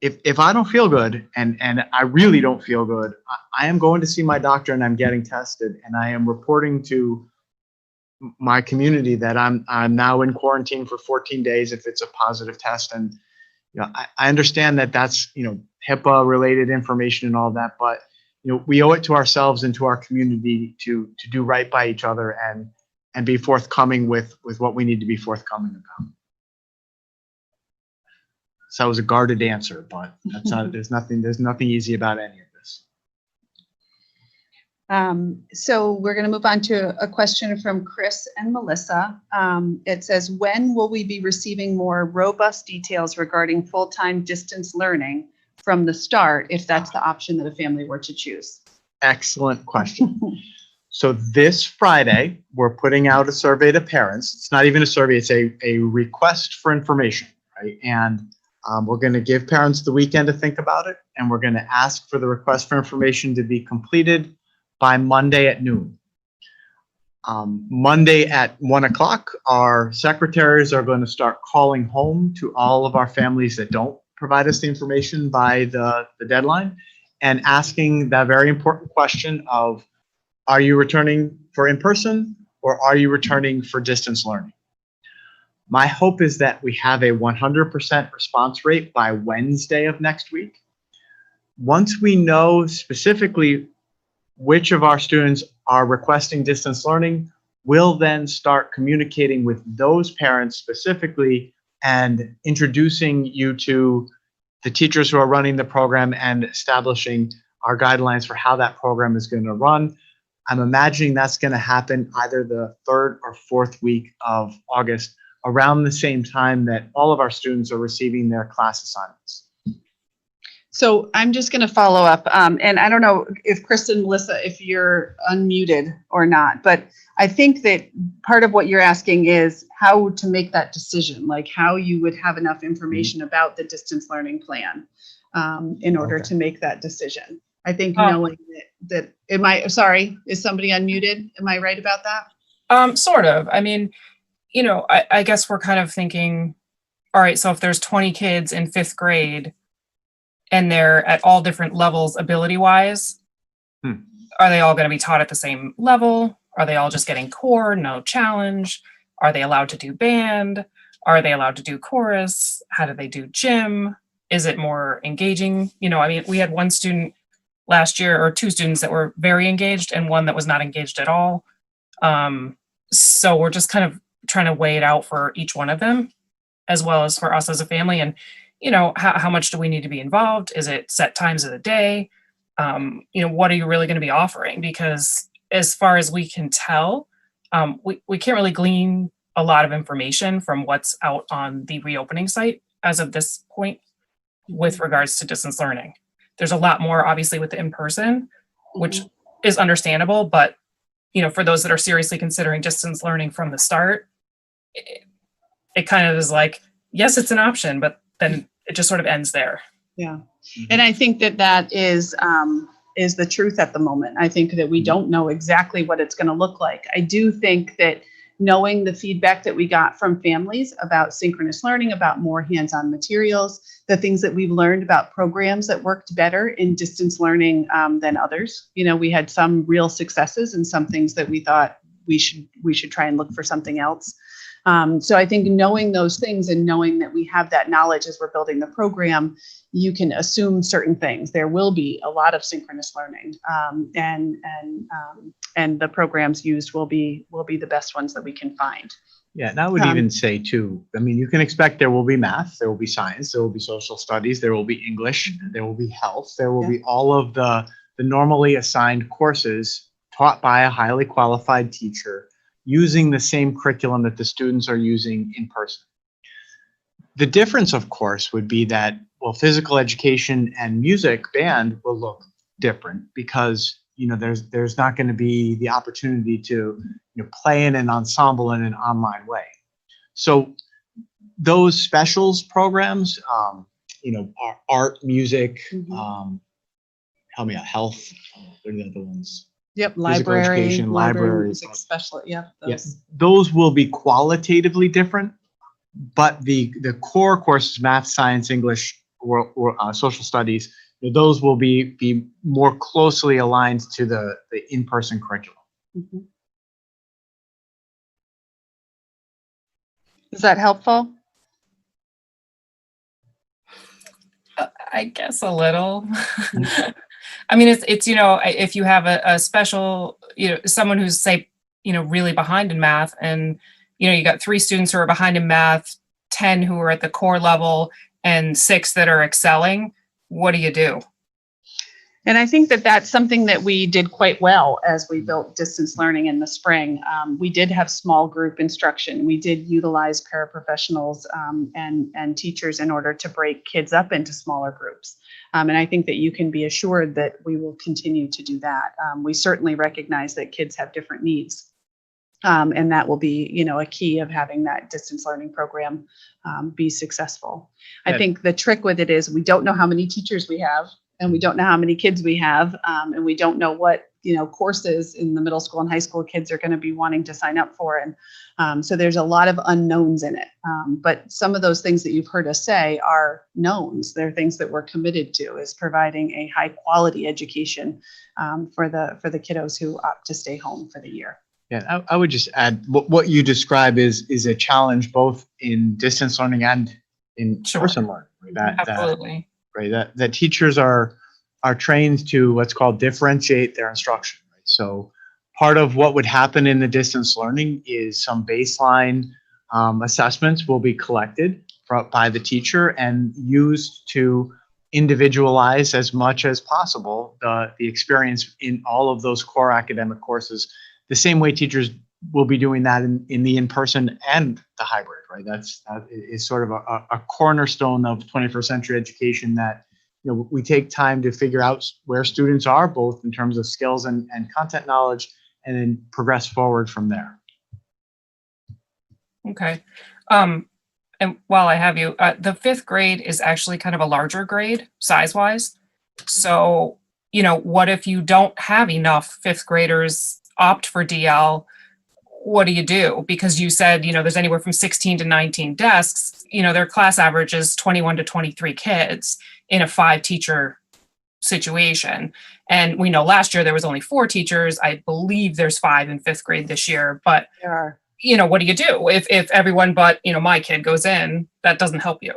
if I don't feel good, and I really don't feel good, I am going to see my doctor and I'm getting tested, and I am reporting to my community that I'm now in quarantine for 14 days if it's a positive test. And I understand that that's HIPAA related information and all that, but we owe it to ourselves and to our community to do right by each other and be forthcoming with what we need to be forthcoming about. So that was a guarded answer, but that's not, there's nothing easy about any of this. So we're going to move on to a question from Chris and Melissa. It says, when will we be receiving more robust details regarding full-time distance learning from the start, if that's the option that a family were to choose? Excellent question. So this Friday, we're putting out a survey to parents. It's not even a survey, it's a request for information, right? And we're going to give parents the weekend to think about it, and we're going to ask for the request for information to be completed by Monday at noon. Monday at 1 o'clock, our secretaries are going to start calling home to all of our families that don't provide us the information by the deadline, and asking that very important question of, are you returning for in-person or are you returning for distance learning? My hope is that we have a 100% response rate by Wednesday of next week. Once we know specifically which of our students are requesting distance learning, we'll then start communicating with those parents specifically and introducing you to the teachers who are running the program and establishing our guidelines for how that program is going to run. I'm imagining that's going to happen either the 3rd or 4th week of August, around the same time that all of our students are receiving their class assignments. So I'm just going to follow up, and I don't know if Kristen, Melissa, if you're unmuted or not, but I think that part of what you're asking is how to make that decision, like how you would have enough information about the distance learning plan in order to make that decision. I think knowing that sorry, is somebody unmuted? Am I right about that? Sort of. I mean, I guess we're kind of thinking, all right, so if there's 20 kids in 5th grade and they're at all different levels ability-wise, are they all going to be taught at the same level? Are they all just getting core, no challenge? Are they allowed to do band? Are they allowed to do chorus? How do they do gym? Is it more engaging? I mean, we had one student last year, or 2 students that were very engaged and one that was not engaged at all. So we're just kind of trying to weigh it out for each one of them, as well as for us as a family. And, how much do we need to be involved? Is it set times of the day? What are you really going to be offering? Because as far as we can tell, we can't really glean a lot of information from what's out on the reopening site as of this point with regards to distance learning. There's a lot more, obviously, with the in-person, which is understandable, but for those that are seriously considering distance learning from the start, it kind of is like, yes, it's an option, but then it just sort of ends there. Yeah. And I think that is the truth at the moment. I think that we don't know exactly what it's going to look like. I do think that knowing the feedback that we got from families about synchronous learning, about more hands-on materials, the things that we've learned about programs that worked better in distance learning than others. We had some real successes and some things that we thought we should try and look for something else. So I think knowing those things and knowing that we have that knowledge as we're building the program, you can assume certain things. There will be a lot of synchronous learning, and the programs used will be the best ones that we can find. Yeah, and I would even say too, I mean, you can expect there will be math, there will be science, there will be social studies, there will be English, there will be health, there will be all of the normally assigned courses taught by a highly qualified teacher using the same curriculum that the students are using in person. The difference, of course, would be that, well, physical education and music, band will look different because, there's not going to be the opportunity to play in an ensemble in an online way. So those specials programs, our art, music, help me out, health, what are the other ones? Yep, library, music special. Yep. Those will be qualitatively different, but the core courses, math, science, English, or social studies, those will be more closely aligned to the in-person curriculum. Mhm. Is that helpful? I guess a little. I mean, it's if you have a special, someone who's, say, really behind in math, and you got 3 students who are behind in math, 10 who are at the core level, and 6 that are excelling, what do you do? And I think that that's something that we did quite well as we built distance learning in the spring. We did have small group instruction. We did utilize paraprofessionals and teachers in order to break kids up into smaller groups. And I think that you can be assured that we will continue to do that. We certainly recognize that kids have different needs. And that will be, a key of having that distance learning program be successful. I think the trick with it is we don't know how many teachers we have, and we don't know how many kids we have, and we don't know what, courses in the middle school and high school kids are going to be wanting to sign up for. And so there's a lot of unknowns in it. But some of those things that you've heard us say are knowns. They're things that we're committed to, is providing a high quality education for the kiddos who opt to stay home for the year. Yeah, I would just add what you describe is a challenge both in distance learning and in person learning. Right? Absolutely. That teachers are trained to what's called differentiate their instruction. Right? So part of what would happen in the distance learning is some baseline assessments will be collected by the teacher and used to individualize as much as possible the experience in all of those core academic courses, the same way teachers will be doing that in the in-person and the hybrid, right? That is sort of a cornerstone of 21st century education, that we take time to figure out where students are, both in terms of skills and content knowledge, and then progress forward from there. Okay. And while I have you, the 5th grade is actually kind of a larger grade size-wise. So, what if you don't have enough 5th graders opt for DL? What do you do? Because you said, there's anywhere from 16 to 19 desks, their class average is 21 to 23 kids in a 5-teacher situation. And we know last year there was only 4 teachers. I believe there's 5 in 5th grade this year, but what do you do if everyone but, my kid goes in? That doesn't help you.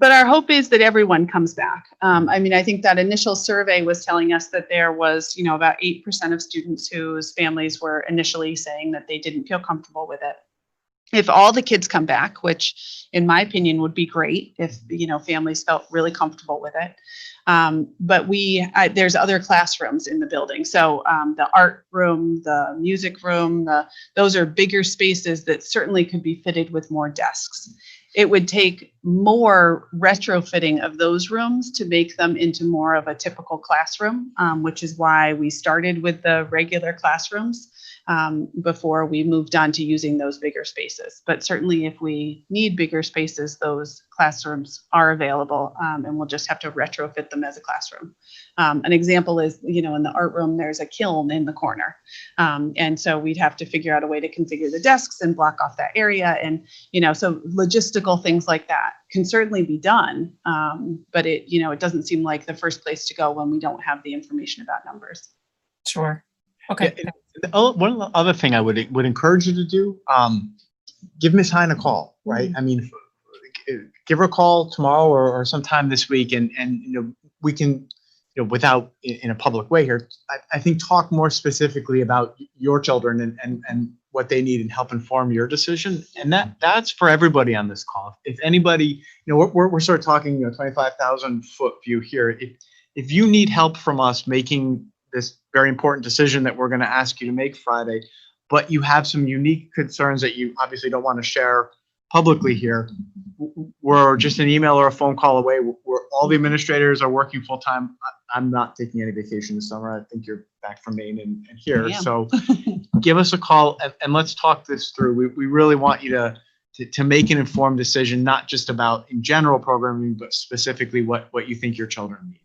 Our hope is that everyone comes back. I think that initial survey was telling us that there was, about 8% of students whose families were initially saying that they didn't feel comfortable with it. If all the kids come back, which in my opinion would be great if, families felt really comfortable with it. But there's other classrooms in the building. So the art room, the music room, those are bigger spaces that certainly could be fitted with more desks. It would take more retrofitting of those rooms to make them into more of a typical classroom, which is why we started with the regular classrooms before we moved on to using those bigger spaces. But certainly if we need bigger spaces, those classrooms are available, and we'll just have to retrofit them as a classroom. An example is, in the art room, there's a kiln in the corner. And so we'd have to figure out a way to configure the desks and block off that area. And, so logistical things like that can certainly be done. But it doesn't seem like the first place to go when we don't have the information about numbers. Sure. Okay. One other thing I would encourage you to do, give Ms. Hine a call, right? Mm-hmm. Give her a call tomorrow or sometime this week, and we can, without in a public way here, I think talk more specifically about your children and what they need and help inform your decision. And that's for everybody on this call. If anybody, we're sort of talking, 25,000 foot view here. If you need help from us making this very important decision that we're going to ask you to make Friday, but you have some unique concerns that you obviously don't want to share publicly here, we're just an email or a phone call away. All the administrators are working full time. I'm not taking any vacation this summer. I think you're back from Maine and here. So give us a call and let's talk this through. We really want you to make an informed decision, not just about in general programming, but specifically what you think your children need.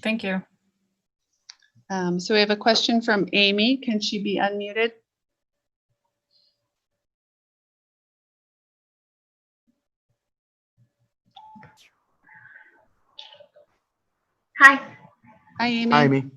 Thank you. So we have a question from Amy. Can she be unmuted? Hi. Hi, Amy. Hi, Amy.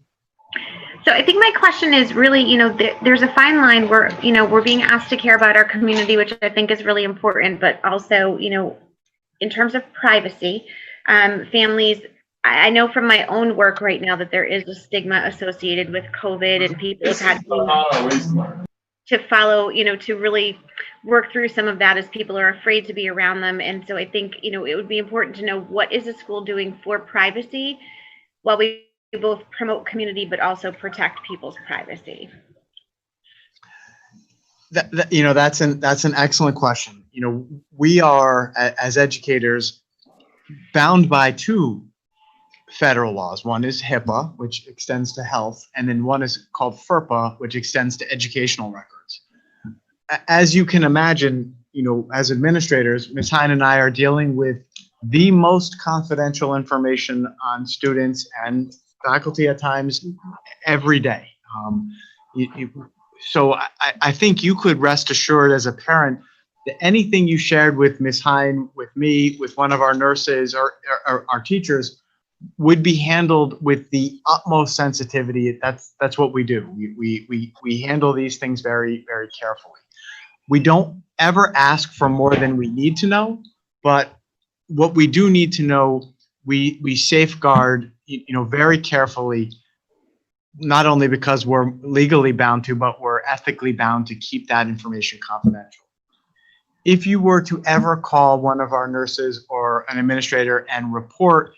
So I think my question is really, there's a fine line where, we're being asked to care about our community, which I think is really important, but also, in terms of privacy, families, I know from my own work right now that there is a stigma associated with COVID, and people have had to follow, to really work through some of that as people are afraid to be around them. And so I think, it would be important to know, what is the school doing for privacy while we both promote community but also protect people's privacy? That's an excellent question. We are, as educators, bound by two federal laws. One is HIPAA, which extends to health, and then one is called FERPA, which extends to educational records. As you can imagine, as administrators, Ms. Hine and I are dealing with the most confidential information on students and faculty at times every day. So I think you could rest assured as a parent that anything you shared with Ms. Hine, with me, with one of our nurses or our teachers would be handled with the utmost sensitivity. That's what we do. We handle these things very, very carefully. We don't ever ask for more than we need to know, but what we do need to know, we safeguard, very carefully, not only because we're legally bound to, but we're ethically bound to keep that information confidential. If you were to ever call one of our nurses or an administrator and report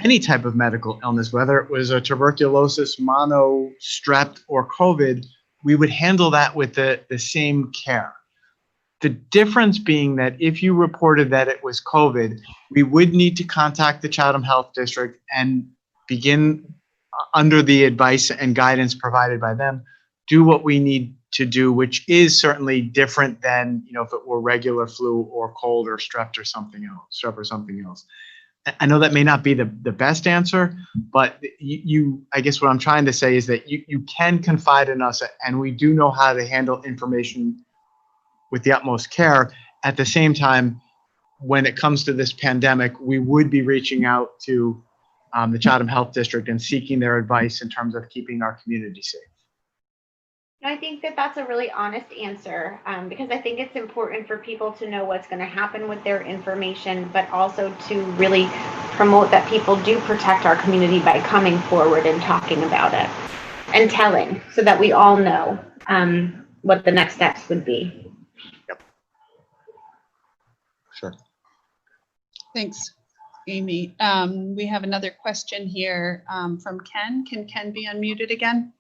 any type of medical illness, whether it was a tuberculosis, mono, strep, or COVID, we would handle that with the same care. The difference being that if you reported that it was COVID, we would need to contact the Chatham Health District and begin, under the advice and guidance provided by them, do what we need to do, which is certainly different than, if it were regular flu or cold or strep or something else. I know that may not be the best answer, but I guess what I'm trying to say is that you can confide in us, and we do know how to handle information with the utmost care. At the same time, when it comes to this pandemic, we would be reaching out to the Chatham Health District and seeking their advice in terms of keeping our community safe. I think that that's a really honest answer, because I think it's important for people to know what's going to happen with their information, but also to really promote that people do protect our community by coming forward and talking about it and telling, so that we all know what the next steps would be. Yep. Sure. Thanks, Amy. We have another question here from Ken. Can Ken be unmuted again?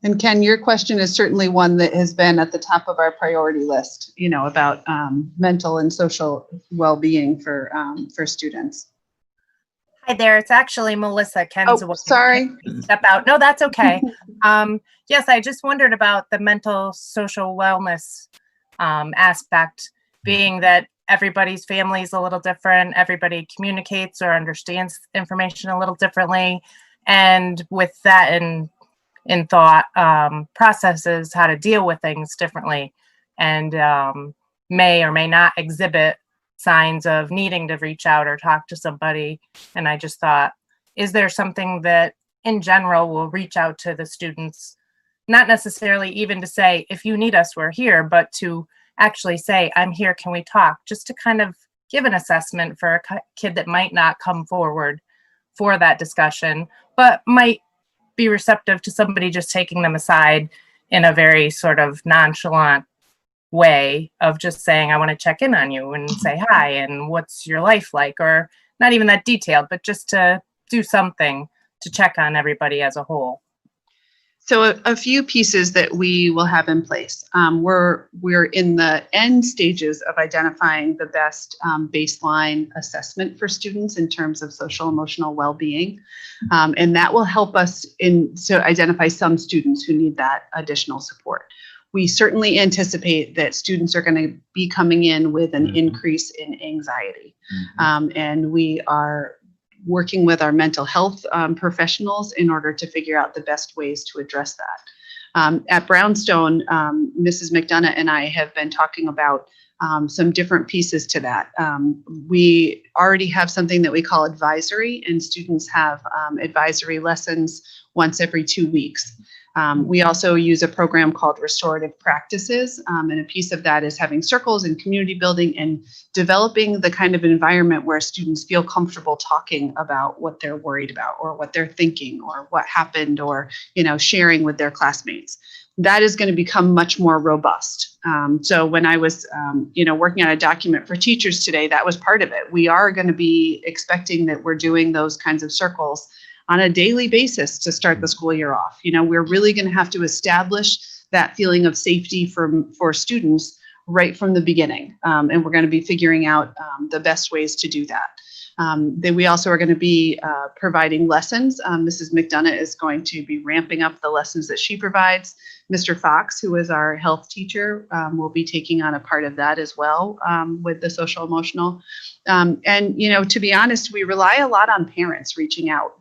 And Ken, your question is certainly one that has been at the top of our priority list, about mental and social well-being for students. Hi there, it's actually Melissa. Ken's Oh, sorry. Step out. No, that's okay. Yes, I just wondered about the mental social wellness aspect, being that everybody's family is a little different, everybody communicates or understands information a little differently, and with that in thought, processes how to deal with things differently, and may or may not exhibit signs of needing to reach out or talk to somebody. And I just thought, is there something that in general will reach out to the students, not necessarily even to say, if you need us, we're here, but to actually say, I'm here, can we talk? Just to kind of give an assessment for a kid that might not come forward for that discussion, but might be receptive to somebody just taking them aside in a very sort of nonchalant way of just saying, I want to check in on you and say hi, and what's your life like? Or not even that detailed, but just to do something to check on everybody as a whole. So a few pieces that we will have in place. We're in the end stages of identifying the best baseline assessment for students in terms of social emotional well-being. And that will help us to identify some students who need that additional support. We certainly anticipate that students are going to be coming in with an increase in anxiety. And we are working with our mental health professionals in order to figure out the best ways to address that. At Brownstone, Mrs. McDonough and I have been talking about some different pieces to that. We already have something that we call advisory, and students have advisory lessons once every 2 weeks. We also use a program called Restorative Practices, and a piece of that is having circles and community building and developing the kind of environment where students feel comfortable talking about what they're worried about or what they're thinking or what happened, or, sharing with their classmates. That is going to become much more robust. So when I was, working on a document for teachers today, that was part of it. We are going to be expecting that we're doing those kinds of circles on a daily basis to start the school year off. We're really going to have to establish that feeling of safety for students right from the beginning. And we're going to be figuring out the best ways to do that. Then we also are going to be providing lessons. Mrs. McDonough is going to be ramping up the lessons that she provides. Mr. Fox, who is our health teacher, will be taking on a part of that as well with the social emotional. And, to be honest, we rely a lot on parents reaching out.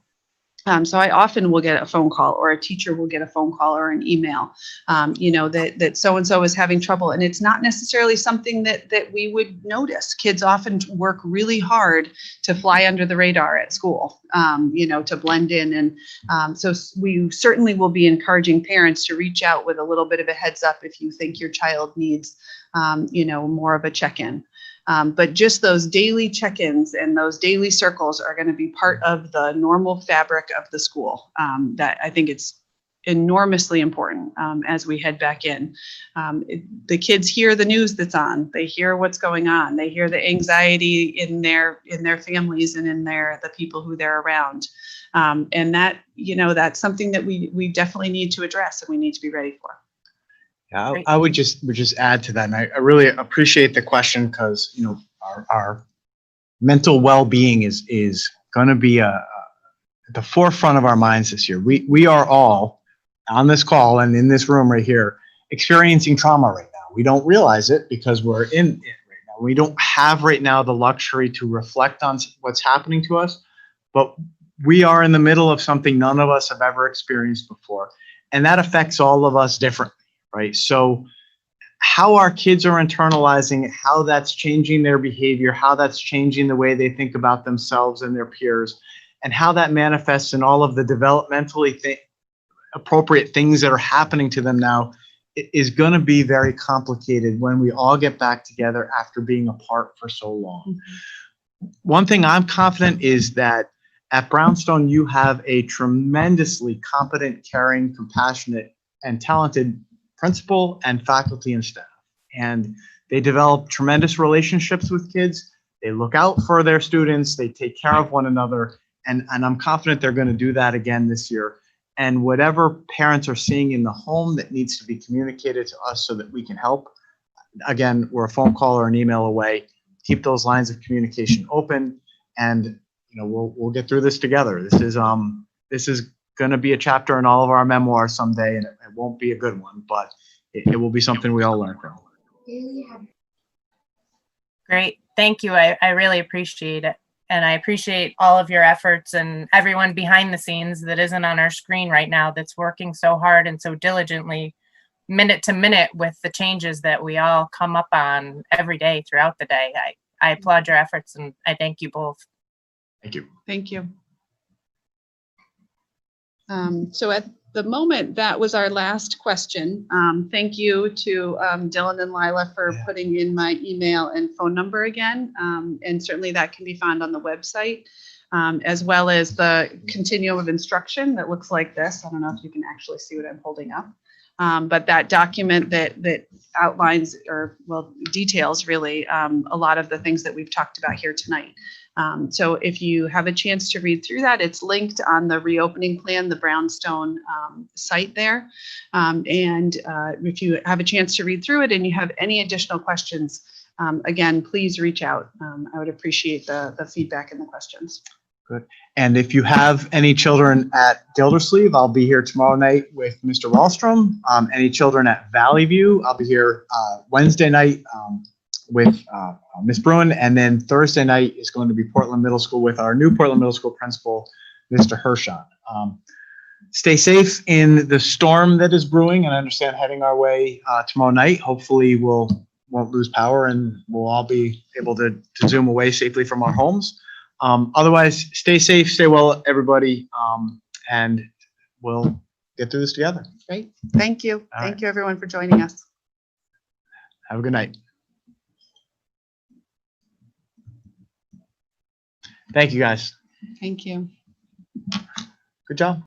So I often will get a phone call, or a teacher will get a phone call or an email, that so-and-so is having trouble. And it's not necessarily something that we would notice. Kids often work really hard to fly under the radar at school, to blend in. And so we certainly will be encouraging parents to reach out with a little bit of a heads up if you think your child needs, more of a check-in. But just those daily check-ins and those daily circles are going to be part of the normal fabric of the school. That I think it's enormously important as we head back in. The kids hear the news that's on. They hear what's going on. They hear the anxiety in their families and in the people who they're around. And that, that's something that we definitely need to address and we need to be ready for. Yeah, I would just add to that, and I really appreciate the question, because our mental well-being is going to be at the forefront of our minds this year. We are all on this call and in this room right here experiencing trauma right now. We don't realize it because we're in it right now. We don't have right now the luxury to reflect on what's happening to us, but we are in the middle of something none of us have ever experienced before, and that affects all of us differently. Right. So how our kids are internalizing it, how that's changing their behavior, how that's changing the way they think about themselves and their peers, and how that manifests in all of the developmentally appropriate things that are happening to them now is going to be very complicated when we all get back together after being apart for so long. Mm-hmm. One thing I'm confident is that at Brownstone, you have a tremendously competent, caring, compassionate, and talented principal and faculty and staff, and they develop tremendous relationships with kids. They look out for their students, they take care of one another, and I'm confident they're going to do that again this year. And whatever parents are seeing in the home that needs to be communicated to us so that we can help, again, we're a phone call or an email away. Keep those lines of communication open, and we'll get through this together. This is going to be a chapter in all of our memoirs someday, and it won't be a good one, but it will be something we all learn from. Great. Thank you. I really appreciate it. And I appreciate all of your efforts and everyone behind the scenes that isn't on our screen right now that's working so hard and so diligently, minute to minute, with the changes that we all come up on every day throughout the day. I applaud your efforts, and I thank you both. Thank you. Thank you. So at the moment, that was our last question. Thank you to Dylan and Lila for putting in my email and phone number again. And certainly that can be found on the website, as well as the continuum of instruction that looks like this. I don't know if you can actually see what I'm holding up. But that document that outlines, or details really, a lot of the things that we've talked about here tonight. So if you have a chance to read through that, it's linked on the reopening plan, the Brownstone site there. And if you have a chance to read through it and you have any additional questions, again, please reach out. I would appreciate the feedback and the questions. Good. And if you have any children at Gildersleeve, I'll be here tomorrow night with Mr. Wallstrom. Any children at Valley View, I'll be here Wednesday night with Ms. Bruin. And then Thursday night is going to be Portland Middle School with our new Portland Middle School principal, Mr. Hershon. Stay safe in the storm that is brewing, and I understand heading our way tomorrow night. Hopefully we'll won't lose power and we'll all be able to Zoom away safely from our homes. Otherwise, stay safe, stay well, everybody, and we'll get through this together. Great. Thank you. All Thank right. you, everyone, for joining us. Have a good night. Thank you, guys. Thank you. Good job.